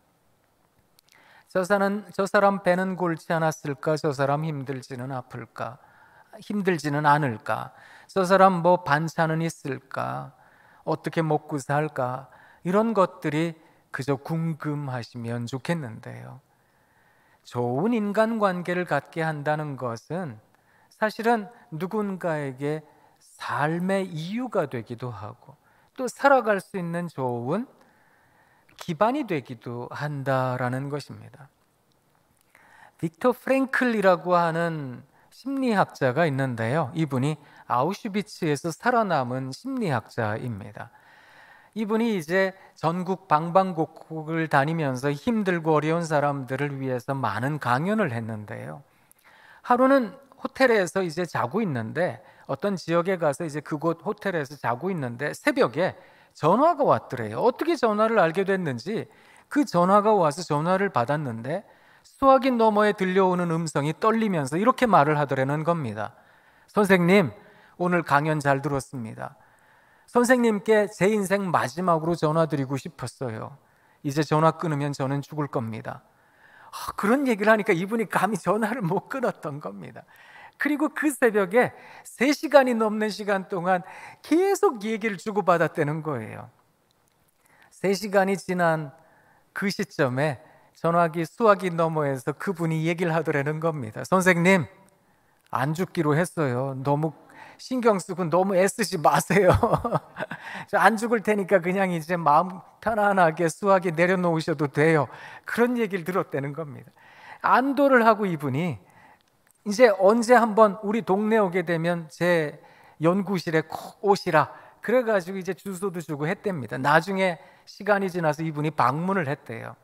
저 사람 배는 골치 않았을까? 저 사람 힘들지는 않을까? 저 사람 뭐 반찬은 있을까? 어떻게 먹고 살까? 이런 것들이 그저 궁금하시면 좋겠는데요, 좋은 인간관계를 갖게 한다는 것은 사실은 누군가에게 삶의 이유가 되기도 하고 또 살아갈 수 있는 좋은 기반이 되기도 한다라는 것입니다. 빅터 프랭클이라고 하는 심리학자가 있는데요, 이분이 아우슈비츠에서 살아남은 심리학자입니다. 이분이 이제 전국 방방곡곡을 다니면서 힘들고 어려운 사람들을 위해서 많은 강연을 했는데요, 하루는 호텔에서 이제 자고 있는데, 어떤 지역에 가서 이제 그곳 호텔에서 자고 있는데 새벽에 전화가 왔더래요. 어떻게 전화를 알게 됐는지 그 전화가 와서 전화를 받았는데 수화기 너머에 들려오는 음성이 떨리면서 이렇게 말을 하더라는 겁니다. 선생님, 오늘 강연 잘 들었습니다. 선생님께 제 인생 마지막으로 전화드리고 싶었어요. 이제 전화 끊으면 저는 죽을 겁니다. 그런 얘기를 하니까 이분이 감히 전화를 못 끊었던 겁니다. 그리고 그 새벽에 3시간이 넘는 시간 동안 계속 얘기를 주고받았다는 거예요. 3시간이 지난 그 시점에 전화기 수화기 너머에서 그분이 얘기를 하더라는 겁니다. 선생님, 안 죽기로 했어요. 너무 신경 쓰고 너무 애쓰지 마세요. 저 안 죽을 테니까 그냥 이제 마음 편안하게 수화기 내려놓으셔도 돼요. 그런 얘기를 들었다는 겁니다. 안도를 하고 이분이 이제 언제 한번 우리 동네 오게 되면 제 연구실에 꼭 오시라 그래가지고 이제 주소도 주고 했답니다. 나중에 시간이 지나서 이분이 방문을 했대요.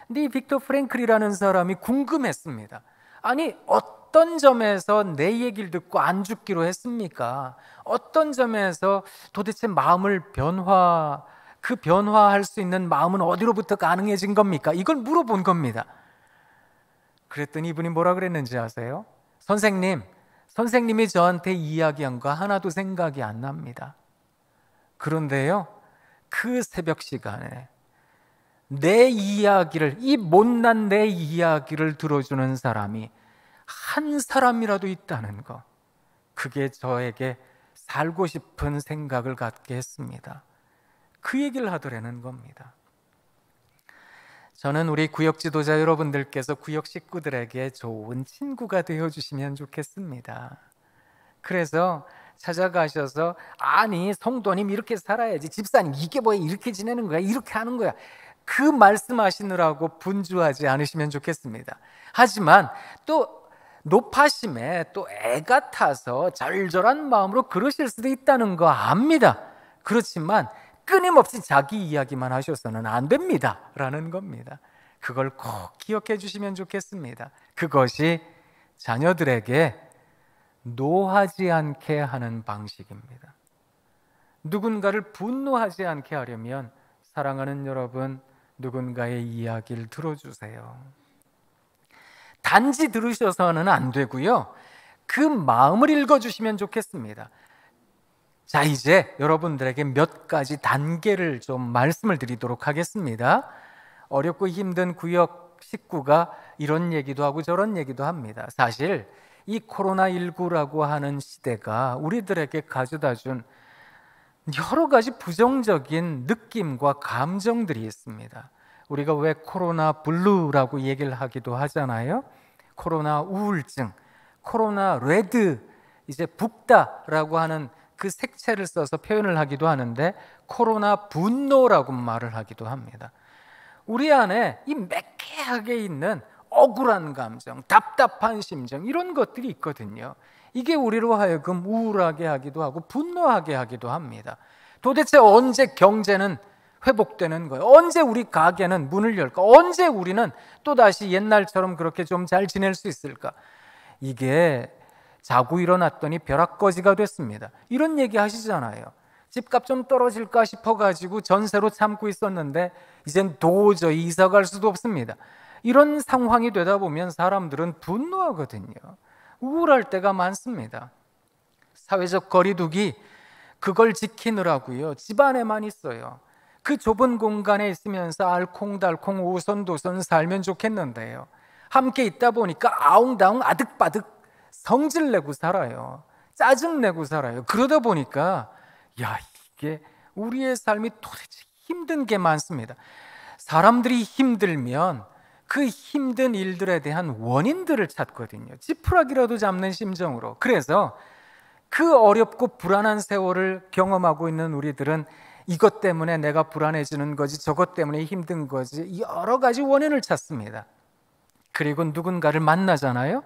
근데 이 빅터 프랭클이라는 사람이 궁금했습니다. 아니, 어떤 점에서 내 얘기를 듣고 안 죽기로 했습니까? 어떤 점에서 도대체 마음을 변화할 수 있는 마음은 어디로부터 가능해진 겁니까? 이걸 물어본 겁니다. 그랬더니 이분이 뭐라 그랬는지 아세요? 선생님이 저한테 이야기한 거 하나도 생각이 안 납니다. 그런데요, 그 새벽 시간에 내 이야기를, 이 못난 내 이야기를 들어주는 사람이 한 사람이라도 있다는 거, 그게 저에게 살고 싶은 생각을 갖게 했습니다. 그 얘기를 하더라는 겁니다. 저는 우리 구역 지도자 여러분들께서 구역 식구들에게 좋은 친구가 되어주시면 좋겠습니다. 그래서 찾아가셔서 아니 성도님 이렇게 살아야지, 집사님 이게 뭐야, 이렇게 지내는 거야, 이렇게 하는 거야, 그 말씀하시느라고 분주하지 않으시면 좋겠습니다. 하지만 또 높아심에 또 애가 타서 절절한 마음으로 그러실 수도 있다는 거 압니다. 그렇지만 끊임없이 자기 이야기만 하셔서는 안 됩니다 라는 겁니다. 그걸 꼭 기억해 주시면 좋겠습니다. 그것이 자녀들에게 노하지 않게 하는 방식입니다. 누군가를 분노하지 않게 하려면 사랑하는 여러분, 누군가의 이야기를 들어주세요. 단지 들으셔서는 안 되고요, 그 마음을 읽어주시면 좋겠습니다. 자, 이제 여러분들에게 몇 가지 단계를 좀 말씀을 드리도록 하겠습니다. 어렵고 힘든 구역 식구가 이런 얘기도 하고 저런 얘기도 합니다. 사실 이 코로나19라고 하는 시대가 우리들에게 가져다 준 여러 가지 부정적인 느낌과 감정들이 있습니다. 우리가 왜 코로나 블루라고 얘기를 하기도 하잖아요. 코로나 우울증, 코로나 레드, 이제 붓다라고 하는 그 색채를 써서 표현을 하기도 하는데 코로나 분노라고 말을 하기도 합니다. 우리 안에 이 매캐하게 있는 억울한 감정, 답답한 심정, 이런 것들이 있거든요. 이게 우리로 하여금 우울하게 하기도 하고 분노하게 하기도 합니다. 도대체 언제 경제는 회복되는 거예요? 언제 우리 가게는 문을 열까? 언제 우리는 또다시 옛날처럼 그렇게 좀 잘 지낼 수 있을까? 이게 자고 일어났더니 벼락거지가 됐습니다. 이런 얘기 하시잖아요. 집값 좀 떨어질까 싶어가지고 전세로 참고 있었는데 이젠 도저히 이사 갈 수도 없습니다. 이런 상황이 되다 보면 사람들은 분노하거든요. 우울할 때가 많습니다. 사회적 거리두기, 그걸 지키느라고요, 집안에만 있어요. 그 좁은 공간에 있으면서 알콩달콩 오손도손 살면 좋겠는데요, 함께 있다 보니까 아웅다웅 아득바득 성질내고 살아요. 짜증내고 살아요. 그러다 보니까 이게 우리의 삶이 도대체 힘든 게 많습니다. 사람들이 힘들면 그 힘든 일들에 대한 원인들을 찾거든요. 지푸라기라도 잡는 심정으로. 그래서 그 어렵고 불안한 세월을 경험하고 있는 우리들은 이것 때문에 내가 불안해지는 거지, 저것 때문에 힘든 거지, 여러 가지 원인을 찾습니다. 그리고 누군가를 만나잖아요.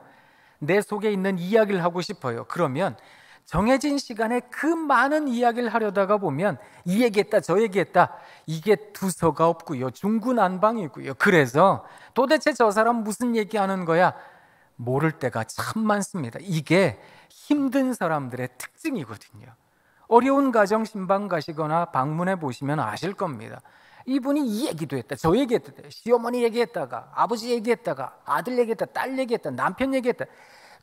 내 속에 있는 이야기를 하고 싶어요. 그러면 정해진 시간에 그 많은 이야기를 하려다가 보면 이 얘기했다 저 얘기했다, 이게 두서가 없고요, 중구난방이고요. 그래서 도대체 저 사람 무슨 얘기하는 거야 모를 때가 참 많습니다. 이게 힘든 사람들의 특징이거든요. 어려운 가정 신방 가시거나 방문해 보시면 아실 겁니다. 이분이 이 얘기도 했다, 저 얘기했다, 시어머니 얘기했다가 아버지 얘기했다가 아들 얘기했다, 딸 얘기했다, 남편 얘기했다.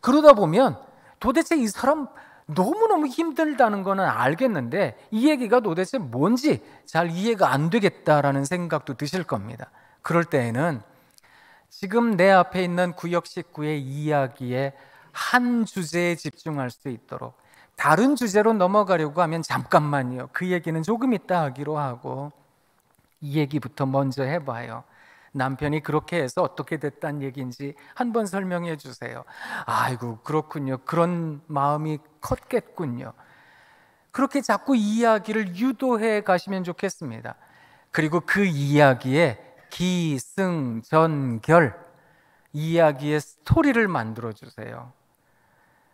그러다 보면 도대체 이 사람 너무너무 힘들다는 거는 알겠는데 이 얘기가 도대체 뭔지 잘 이해가 안 되겠다라는 생각도 드실 겁니다. 그럴 때에는 지금 내 앞에 있는 구역 식구의 이야기에 한 주제에 집중할 수 있도록, 다른 주제로 넘어가려고 하면 잠깐만요, 그 얘기는 조금 이따 하기로 하고 이 얘기부터 먼저 해봐요. 남편이 그렇게 해서 어떻게 됐다는 얘기인지 한번 설명해 주세요. 아이고 그렇군요, 그런 마음이 컸겠군요. 그렇게 자꾸 이야기를 유도해 가시면 좋겠습니다. 그리고 그 이야기에 기승전결, 이야기의 스토리를 만들어 주세요.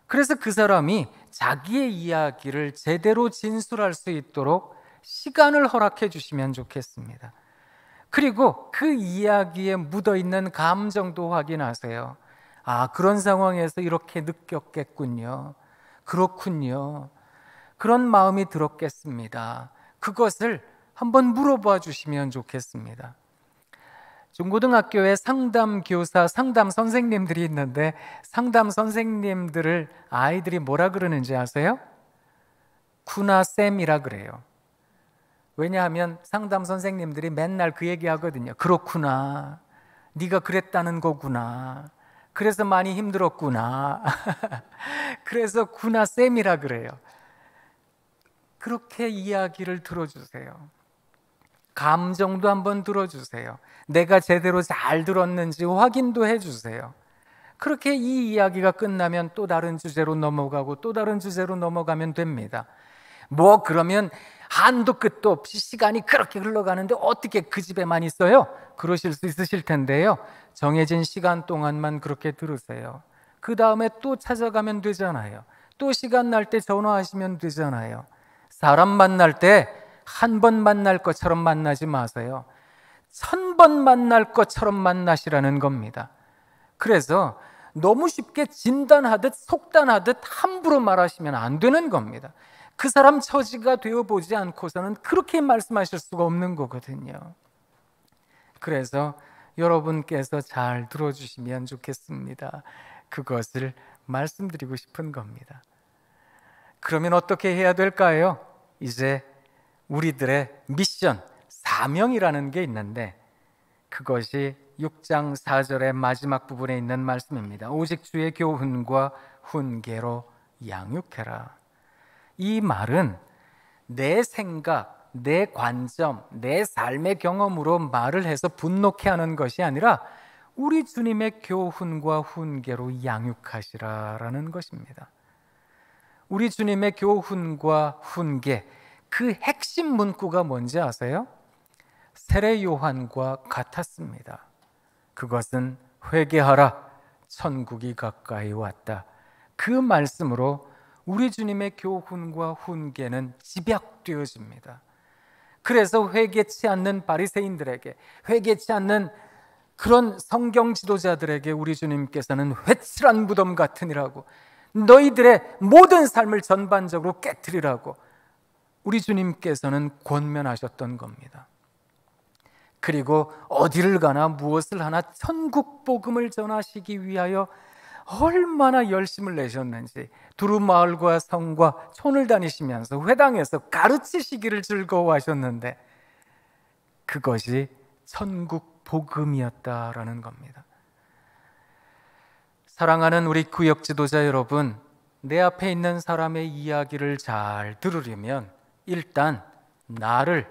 그래서 그 사람이 자기의 이야기를 제대로 진술할 수 있도록 시간을 허락해 주시면 좋겠습니다. 그리고 그 이야기에 묻어있는 감정도 확인하세요. 아, 그런 상황에서 이렇게 느꼈겠군요. 그렇군요. 그런 마음이 들었겠습니다. 그것을 한번 물어봐 주시면 좋겠습니다. 중고등학교에 상담 교사, 상담 선생님들이 있는데 상담 선생님들을 아이들이 뭐라 그러는지 아세요? 구나쌤이라 그래요. 왜냐하면 상담 선생님들이 맨날 그 얘기 하거든요. 그렇구나, 네가 그랬다는 거구나, 그래서 많이 힘들었구나. 그래서 구나쌤이라 그래요. 그렇게 이야기를 들어주세요. 감정도 한번 들어주세요. 내가 제대로 잘 들었는지 확인도 해주세요. 그렇게 이 이야기가 끝나면 또 다른 주제로 넘어가고 또 다른 주제로 넘어가면 됩니다. 뭐 그러면 한도 끝도 없이 시간이 그렇게 흘러가는데 어떻게 그 집에만 있어요? 그러실 수 있으실 텐데요, 정해진 시간 동안만 그렇게 들으세요. 그 다음에 또 찾아가면 되잖아요. 또 시간 날 때 전화하시면 되잖아요. 사람 만날 때 한 번 만날 것처럼 만나지 마세요. 1000번 만날 것처럼 만나시라는 겁니다. 그래서 너무 쉽게 진단하듯 속단하듯 함부로 말하시면 안 되는 겁니다. 그 사람 처지가 되어보지 않고서는 그렇게 말씀하실 수가 없는 거거든요. 그래서 여러분께서 잘 들어주시면 좋겠습니다. 그것을 말씀드리고 싶은 겁니다. 그러면 어떻게 해야 될까요? 이제 우리들의 미션, 사명이라는 게 있는데 그것이 6장 4절의 마지막 부분에 있는 말씀입니다. 오직 주의 교훈과 훈계로 양육해라. 이 말은 내 생각, 내 관점, 내 삶의 경험으로 말을 해서 분노케 하는 것이 아니라 우리 주님의 교훈과 훈계로 양육하시라라는 것입니다. 우리 주님의 교훈과 훈계, 그 핵심 문구가 뭔지 아세요? 세례 요한과 같았습니다. 그것은 회개하라, 천국이 가까이 왔다. 그 말씀으로 우리 주님의 교훈과 훈계는 집약되어집니다. 그래서 회개치 않는 바리새인들에게, 회개치 않는 그런 성경 지도자들에게 우리 주님께서는 회칠한 무덤 같으니라고, 너희들의 모든 삶을 전반적으로 깨트리라고 우리 주님께서는 권면하셨던 겁니다. 그리고 어디를 가나 무엇을 하나 천국 복음을 전하시기 위하여 얼마나 열심을 내셨는지 두루마을과 성과 촌을 다니시면서 회당에서 가르치시기를 즐거워하셨는데 그것이 천국 복음이었다라는 겁니다. 사랑하는 우리 구역 지도자 여러분, 내 앞에 있는 사람의 이야기를 잘 들으려면 일단 나를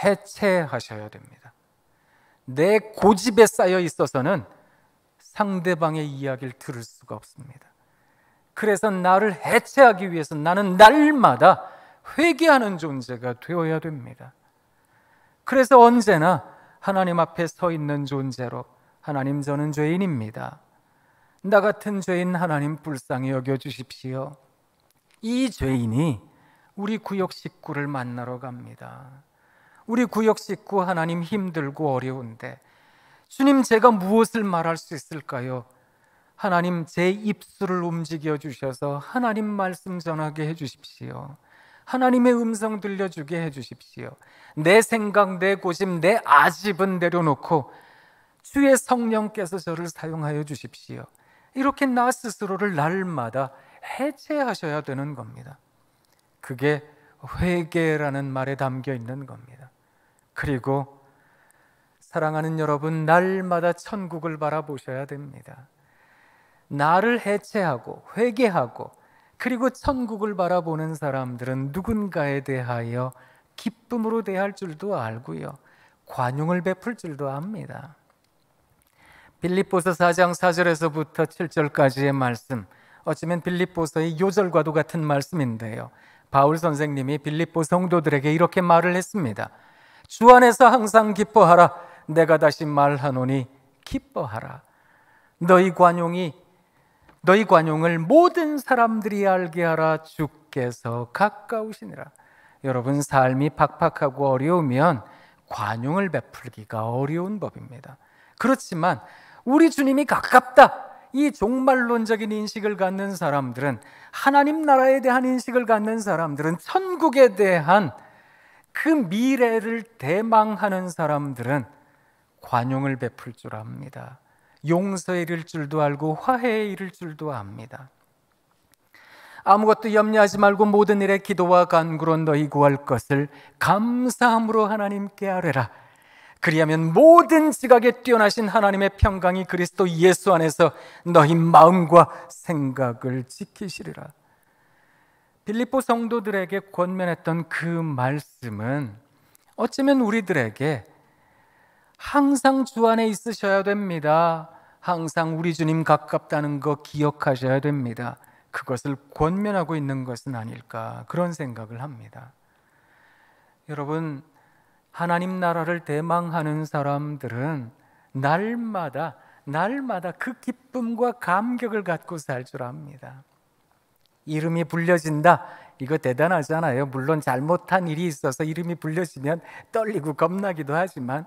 해체하셔야 됩니다. 내 고집에 쌓여 있어서는 상대방의 이야기를 들을 수가 없습니다. 그래서 나를 해체하기 위해서 나는 날마다 회개하는 존재가 되어야 됩니다. 그래서 언제나 하나님 앞에 서 있는 존재로, 하나님 저는 죄인입니다, 나 같은 죄인 하나님 불쌍히 여겨주십시오. 이 죄인이 우리 구역 식구를 만나러 갑니다. 우리 구역 식구 하나님 힘들고 어려운데 주님 제가 무엇을 말할 수 있을까요? 하나님 제 입술을 움직여 주셔서 하나님 말씀 전하게 해 주십시오. 하나님의 음성 들려주게 해 주십시오. 내 생각, 내 고집, 내 아집은 내려놓고 주의 성령께서 저를 사용하여 주십시오. 이렇게 나 스스로를 날마다 해체하셔야 되는 겁니다. 그게 회개라는 말에 담겨 있는 겁니다. 그리고 사랑하는 여러분, 날마다 천국을 바라보셔야 됩니다. 나를 해체하고 회개하고 그리고 천국을 바라보는 사람들은 누군가에 대하여 기쁨으로 대할 줄도 알고요, 관용을 베풀 줄도 압니다. 빌립보서 4장 4절에서부터 7절까지의 말씀, 어쩌면 빌립보서의 요절과도 같은 말씀인데요, 바울 선생님이 빌립보 성도들에게 이렇게 말을 했습니다. 주 안에서 항상 기뻐하라. 내가 다시 말하노니 기뻐하라. 너희 관용을 모든 사람들이 알게 하라. 주께서 가까우시니라. 여러분, 삶이 팍팍하고 어려우면 관용을 베풀기가 어려운 법입니다. 그렇지만 우리 주님이 가깝다, 이 종말론적인 인식을 갖는 사람들은, 하나님 나라에 대한 인식을 갖는 사람들은, 천국에 대한 그 미래를 대망하는 사람들은 관용을 베풀 줄 압니다. 용서에 이를 줄도 알고 화해에 이를 줄도 압니다. 아무것도 염려하지 말고 모든 일에 기도와 간구로 너희 구할 것을 감사함으로 하나님께 아뢰라. 그리하면 모든 지각에 뛰어나신 하나님의 평강이 그리스도 예수 안에서 너희 마음과 생각을 지키시리라. 빌립보 성도들에게 권면했던 그 말씀은 어쩌면 우리들에게 항상 주 안에 있으셔야 됩니다, 항상 우리 주님 가깝다는 거 기억하셔야 됩니다, 그것을 권면하고 있는 것은 아닐까, 그런 생각을 합니다. 여러분, 하나님 나라를 대망하는 사람들은 날마다 그 기쁨과 감격을 갖고 살 줄 압니다. 이름이 불려진다, 이거 대단하잖아요. 물론 잘못한 일이 있어서 이름이 불려지면 떨리고 겁나기도 하지만,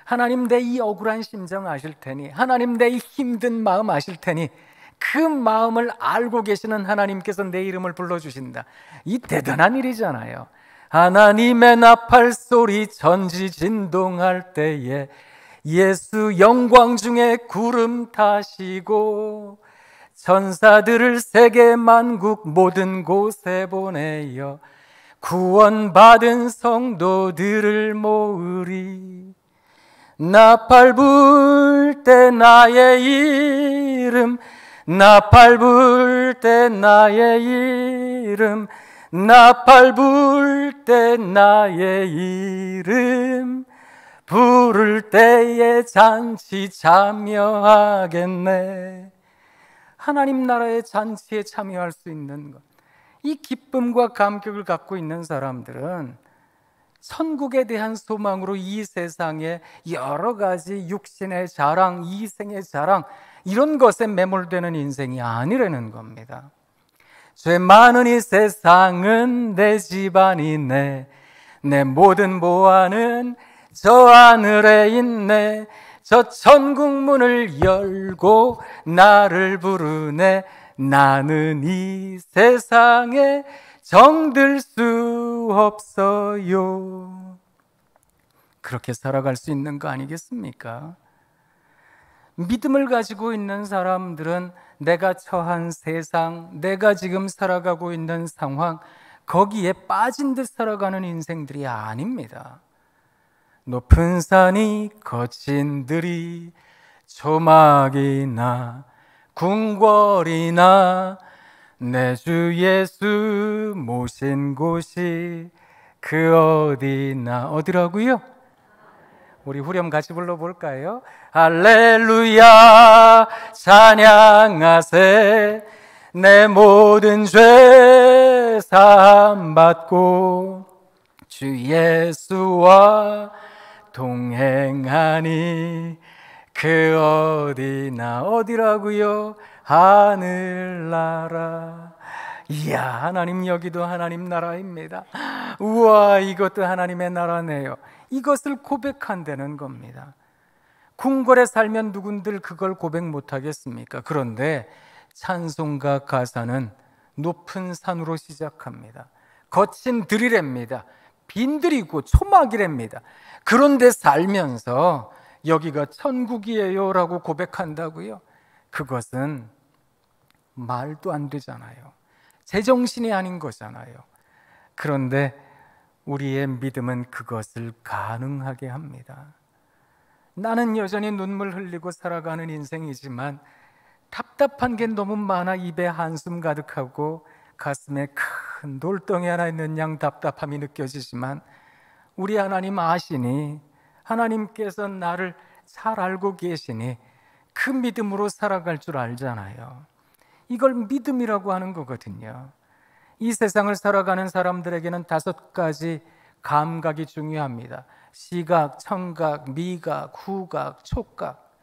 하나님 내 이 억울한 심정 아실 테니, 하나님 내 이 힘든 마음 아실 테니, 그 마음을 알고 계시는 하나님께서 내 이름을 불러주신다, 이 대단한 일이잖아요. 하나님의 나팔 소리 전지진동할 때에 예수 영광 중에 구름 타시고 천사들을 세계 만국 모든 곳에 보내어 구원받은 성도들을 모으리. 나팔 불 때 나의 이름, 나팔 불 때 나의 이름, 나팔 불 때 나의 이름 부를 때에 잔치 참여하겠네. 하나님 나라의 잔치에 참여할 수 있는 것, 이 기쁨과 감격을 갖고 있는 사람들은 천국에 대한 소망으로 이 세상의 여러 가지 육신의 자랑, 이생의 자랑, 이런 것에 매몰되는 인생이 아니라는 겁니다. 죄 많은 이 세상은 내 집안이네, 내 모든 보안은 저 하늘에 있네, 저 천국 문을 열고 나를 부르네, 나는 이 세상에 정들 수 없어요. 그렇게 살아갈 수 있는 거 아니겠습니까? 믿음을 가지고 있는 사람들은 내가 처한 세상, 내가 지금 살아가고 있는 상황, 거기에 빠진 듯 살아가는 인생들이 아닙니다. 높은 산이 거친 들이 초막이나 궁궐이나 내 주 예수 모신 곳이 그 어디나. 어디라고요? 우리 후렴 같이 불러볼까요? 할렐루야 찬양하세. 내 모든 죄 사함 받고 주 예수와 동행하니 그 어디나. 어디라고요? 하늘나라. 이야, 하나님 여기도 하나님 나라입니다. 우와, 이것도 하나님의 나라네요. 이것을 고백한다는 겁니다. 궁궐에 살면 누군들 그걸 고백 못하겠습니까? 그런데 찬송가 가사는 높은 산으로 시작합니다. 거친 들이랍니다. 빈들이고 초막이랍니다. 그런데 살면서 여기가 천국이에요 라고 고백한다고요? 그것은 말도 안 되잖아요. 제정신이 아닌 거잖아요. 그런데 우리의 믿음은 그것을 가능하게 합니다. 나는 여전히 눈물 흘리고 살아가는 인생이지만 답답한 게 너무 많아 입에 한숨 가득하고 가슴에 큰 돌덩이 하나 있는 양 답답함이 느껴지지만 우리 하나님 아시니, 하나님께서 나를 잘 알고 계시니 그 믿음으로 살아갈 줄 알잖아요. 이걸 믿음이라고 하는 거거든요. 이 세상을 살아가는 사람들에게는 5가지 감각이 중요합니다. 시각, 청각, 미각, 후각, 촉각.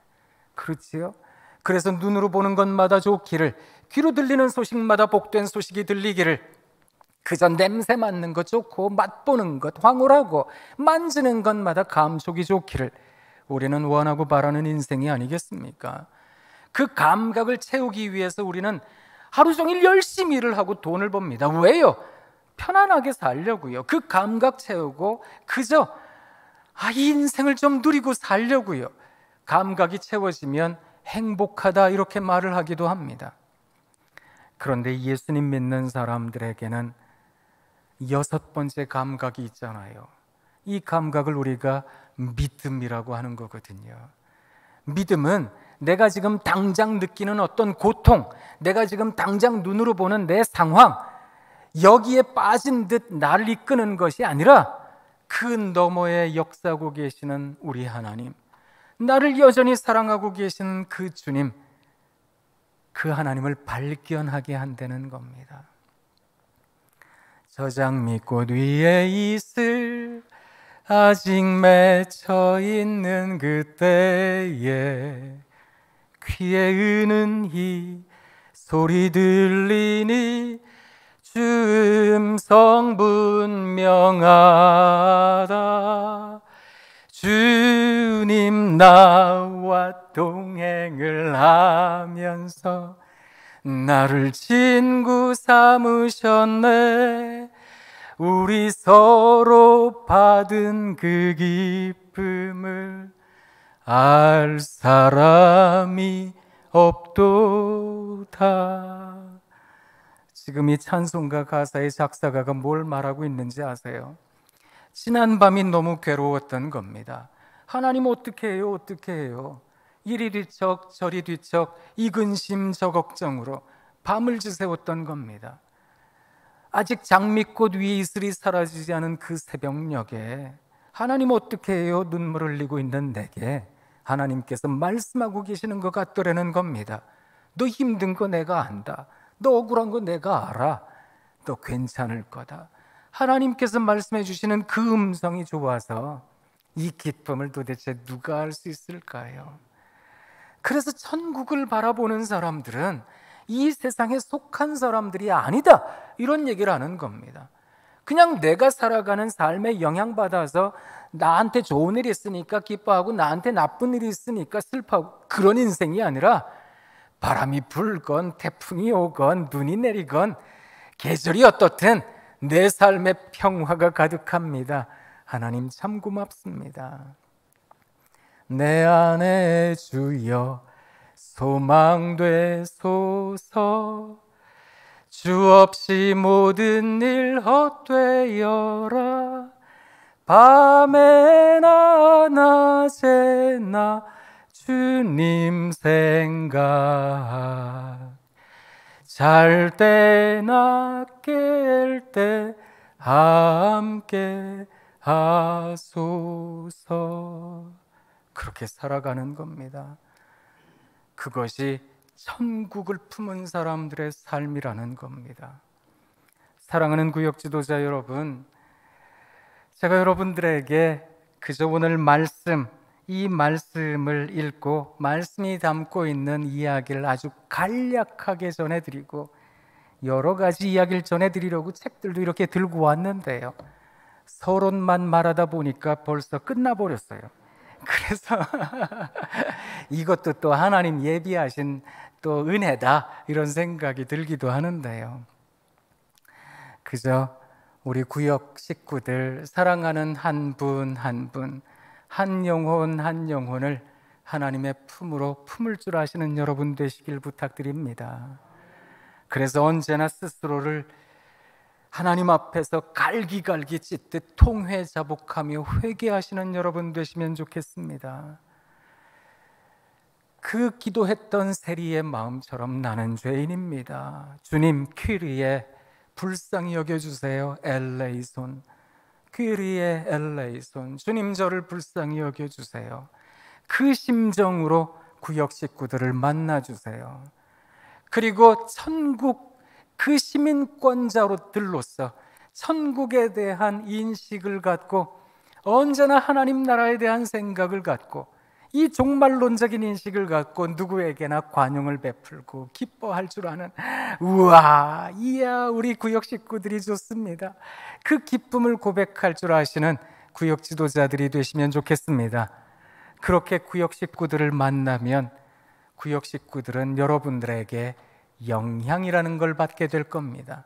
그렇지요? 그래서 눈으로 보는 것마다 좋기를, 귀로 들리는 소식마다 복된 소식이 들리기를, 그저 냄새 맡는 것 좋고 맛보는 것 황홀하고 만지는 것마다 감촉이 좋기를 우리는 원하고 바라는 인생이 아니겠습니까? 그 감각을 채우기 위해서 우리는 하루 종일 열심히 일을 하고 돈을 법니다. 왜요? 편안하게 살려고요. 그 감각 채우고 그저 이 인생을 좀 누리고 살려고요. 감각이 채워지면 행복하다 이렇게 말을 하기도 합니다. 그런데 예수님 믿는 사람들에게는 6번째 감각이 있잖아요. 이 감각을 우리가 믿음이라고 하는 거거든요. 믿음은 내가 지금 당장 느끼는 어떤 고통, 내가 지금 당장 눈으로 보는 내 상황, 여기에 빠진 듯 나를 이끄는 것이 아니라 그 너머에 역사하고 계시는 우리 하나님, 나를 여전히 사랑하고 계시는 그 주님, 그 하나님을 발견하게 한다는 겁니다. 저 장미꽃 위에 있을 아직 맺혀 있는 그때에 귀에 의는 이 소리 들리니 주음성 분명하다. 주님 나와 동행을 하면서 나를 친구 삼으셨네. 우리 서로 받은 그 기쁨을 알 사람이 없도다. 지금 이 찬송가 가사의 작사가가 뭘 말하고 있는지 아세요? 지난 밤이 너무 괴로웠던 겁니다. 하나님 어떻게 해요? 어떻게 해요? 이리 뒤척 저리 뒤척 이 근심 저 걱정으로 밤을 지새웠던 겁니다. 아직 장미꽃 위에 이슬이 사라지지 않은 그 새벽녘에 하나님 어떻게 해요? 눈물 흘리고 있는 내게 하나님께서 말씀하고 계시는 것 같더라는 겁니다. 너 힘든 거 내가 안다. 너 억울한 거 내가 알아. 너 괜찮을 거다. 하나님께서 말씀해 주시는 그 음성이 좋아서 이 기쁨을 도대체 누가 알 수 있을까요? 그래서 천국을 바라보는 사람들은 이 세상에 속한 사람들이 아니다, 이런 얘기를 하는 겁니다. 그냥 내가 살아가는 삶에 영향받아서 나한테 좋은 일이 있으니까 기뻐하고 나한테 나쁜 일이 있으니까 슬퍼하고 그런 인생이 아니라 바람이 불건 태풍이 오건 눈이 내리건 계절이 어떻든 내 삶에 평화가 가득합니다. 하나님 참 고맙습니다. 내 안에 주여 소망되소서. 주 없이 모든 일 헛되어라. 밤에나 낮에나 주님 생각. 잘 때나 깰 때 함께 하소서. 그렇게 살아가는 겁니다. 그것이 천국을 품은 사람들의 삶이라는 겁니다. 사랑하는 구역 지도자 여러분, 제가 여러분들에게 그저 오늘 이 말씀을 읽고 말씀이 담고 있는 이야기를 아주 간략하게 전해드리고 여러 가지 이야기를 전해드리려고 책들도 이렇게 들고 왔는데요, 서론만 말하다 보니까 벌써 끝나버렸어요. 그래서 이것도 또 하나님 예비하신 또 은혜다 이런 생각이 들기도 하는데요. 그저 우리 구역 식구들 사랑하는 한 분 한 분, 한 영혼 한 영혼을 하나님의 품으로 품을 줄 아시는 여러분 되시길 부탁드립니다. 그래서 언제나 스스로를 하나님 앞에서 갈기갈기 찢듯 통회자복하며 회개하시는 여러분 되시면 좋겠습니다. 그 기도했던 세리의 마음처럼 나는 죄인입니다. 주님, 퀴리에 불쌍히 여겨주세요. 엘레이손, 퀴리에 엘레이손, 주님 저를 불쌍히 여겨주세요. 그 심정으로 구역 식구들을 만나주세요. 그리고 천국 그 시민권자로들로서 천국에 대한 인식을 갖고 언제나 하나님 나라에 대한 생각을 갖고 이 종말론적인 인식을 갖고 누구에게나 관용을 베풀고 기뻐할 줄 아는, 우와, 이야, 우리 구역 식구들이 좋습니다. 그 기쁨을 고백할 줄 아시는 구역 지도자들이 되시면 좋겠습니다. 그렇게 구역 식구들을 만나면 구역 식구들은 여러분들에게 영향이라는 걸 받게 될 겁니다.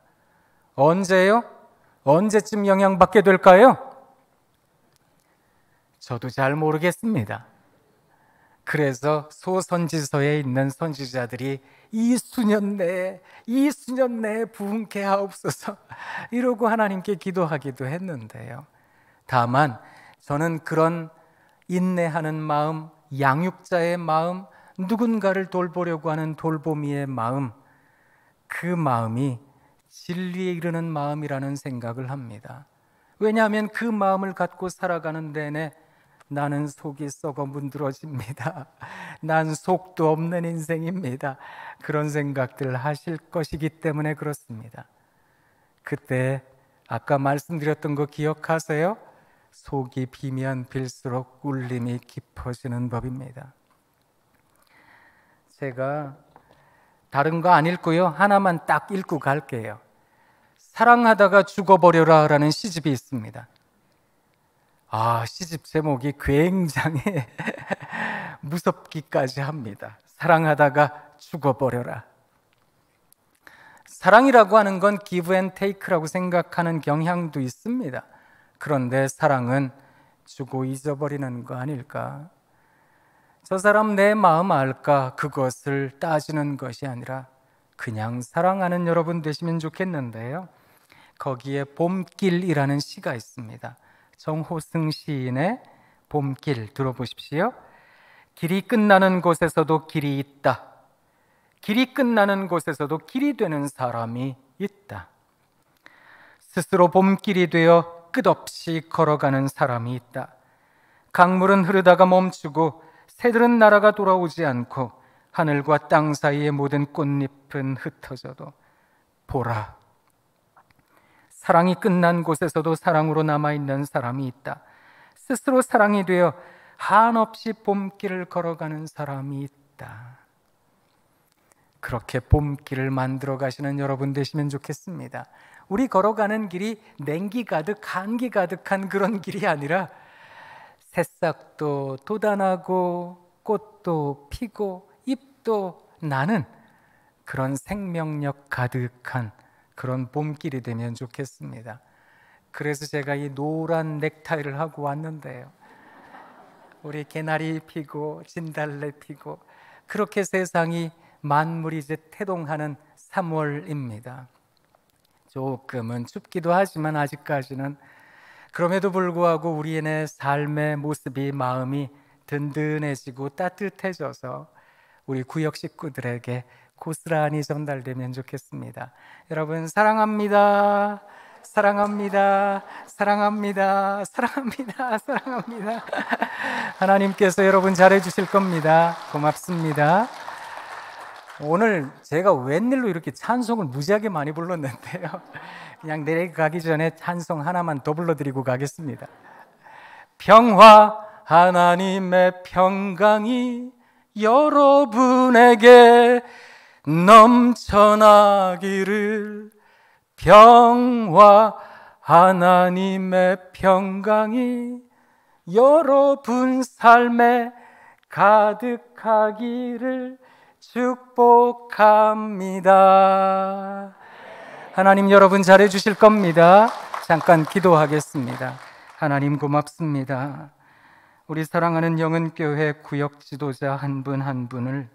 언제요? 언제쯤 영향받게 될까요? 저도 잘 모르겠습니다. 그래서 소선지서에 있는 선지자들이 이 수년 내에 부흥케 하옵소서 이러고 하나님께 기도하기도 했는데요. 다만 저는 그런 인내하는 마음, 양육자의 마음, 누군가를 돌보려고 하는 돌보미의 마음, 그 마음이 진리에 이르는 마음이라는 생각을 합니다. 왜냐하면 그 마음을 갖고 살아가는 내내 나는 속이 썩어 문드러집니다. 난 속도 없는 인생입니다. 그런 생각들을 하실 것이기 때문에 그렇습니다. 그때 아까 말씀드렸던 거 기억하세요? 속이 비면 빌수록 울림이 깊어지는 법입니다. 제가 다른 거 안 읽고요, 하나만 딱 읽고 갈게요. 사랑하다가 죽어버려라 라는 시집이 있습니다. 시집 제목이 굉장히 무섭기까지 합니다. 사랑하다가 죽어버려라. 사랑이라고 하는 건 give and take라고 생각하는 경향도 있습니다. 그런데 사랑은 주고 잊어버리는 거 아닐까? 저 사람 내 마음 알까? 그것을 따지는 것이 아니라 그냥 사랑하는 여러분 되시면 좋겠는데요. 거기에 봄길이라는 시가 있습니다. 정호승 시인의 봄길 들어보십시오. 길이 끝나는 곳에서도 길이 있다. 길이 끝나는 곳에서도 길이 되는 사람이 있다. 스스로 봄길이 되어 끝없이 걸어가는 사람이 있다. 강물은 흐르다가 멈추고 새들은 날아가 돌아오지 않고 하늘과 땅 사이의 모든 꽃잎은 흩어져도 보라, 사랑이 끝난 곳에서도 사랑으로 남아있는 사람이 있다. 스스로 사랑이 되어 한없이 봄길을 걸어가는 사람이 있다. 그렇게 봄길을 만들어 가시는 여러분 되시면 좋겠습니다. 우리 걸어가는 길이 냉기 가득 한기 가득한 그런 길이 아니라 새싹도 돋아나고 꽃도 피고 잎도 나는 그런 생명력 가득한 그런 봄길이 되면 좋겠습니다. 그래서 제가 이 노란 넥타이를 하고 왔는데요. 우리 개나리 피고 진달래 피고 그렇게 세상이 만물이 이제 태동하는 3월입니다. 조금은 춥기도 하지만 아직까지는, 그럼에도 불구하고 우리의 삶의 모습이, 마음이 든든해지고 따뜻해져서 우리 구역 식구들에게 고스란히 전달되면 좋겠습니다. 여러분 사랑합니다. 사랑합니다. 사랑합니다. 사랑합니다. 사랑합니다. 하나님께서 여러분 잘해 주실 겁니다. 고맙습니다. 오늘 제가 웬일로 이렇게 찬송을 무지하게 많이 불렀는데요. 그냥 내려가기 전에 찬송 하나만 더 불러드리고 가겠습니다. 평화, 하나님의 평강이 여러분에게 넘쳐나기를. 평화, 하나님의 평강이 여러분 삶에 가득하기를 축복합니다. 하나님, 여러분 잘해 주실 겁니다. 잠깐 기도하겠습니다. 하나님 고맙습니다. 우리 사랑하는 영은교회 구역 지도자 한 분 한 분을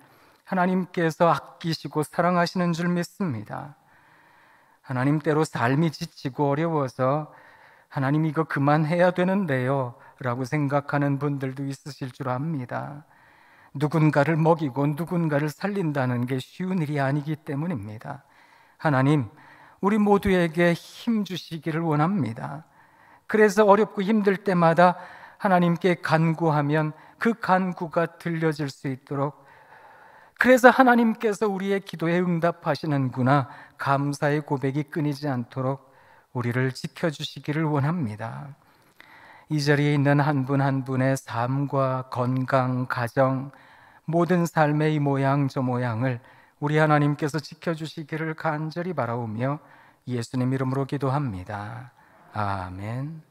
하나님께서 아끼시고 사랑하시는 줄 믿습니다. 하나님, 때로 삶이 지치고 어려워서 하나님 이거 그만해야 되는데요 라고 생각하는 분들도 있으실 줄 압니다. 누군가를 먹이고 누군가를 살린다는 게 쉬운 일이 아니기 때문입니다. 하나님, 우리 모두에게 힘 주시기를 원합니다. 그래서 어렵고 힘들 때마다 하나님께 간구하면 그 간구가 들려질 수 있도록, 그래서 하나님께서 우리의 기도에 응답하시는구나, 감사의 고백이 끊이지 않도록 우리를 지켜주시기를 원합니다. 이 자리에 있는 한 분 한 분의 삶과 건강, 가정, 모든 삶의 이 모양 저 모양을 우리 하나님께서 지켜주시기를 간절히 바라오며 예수님 이름으로 기도합니다. 아멘.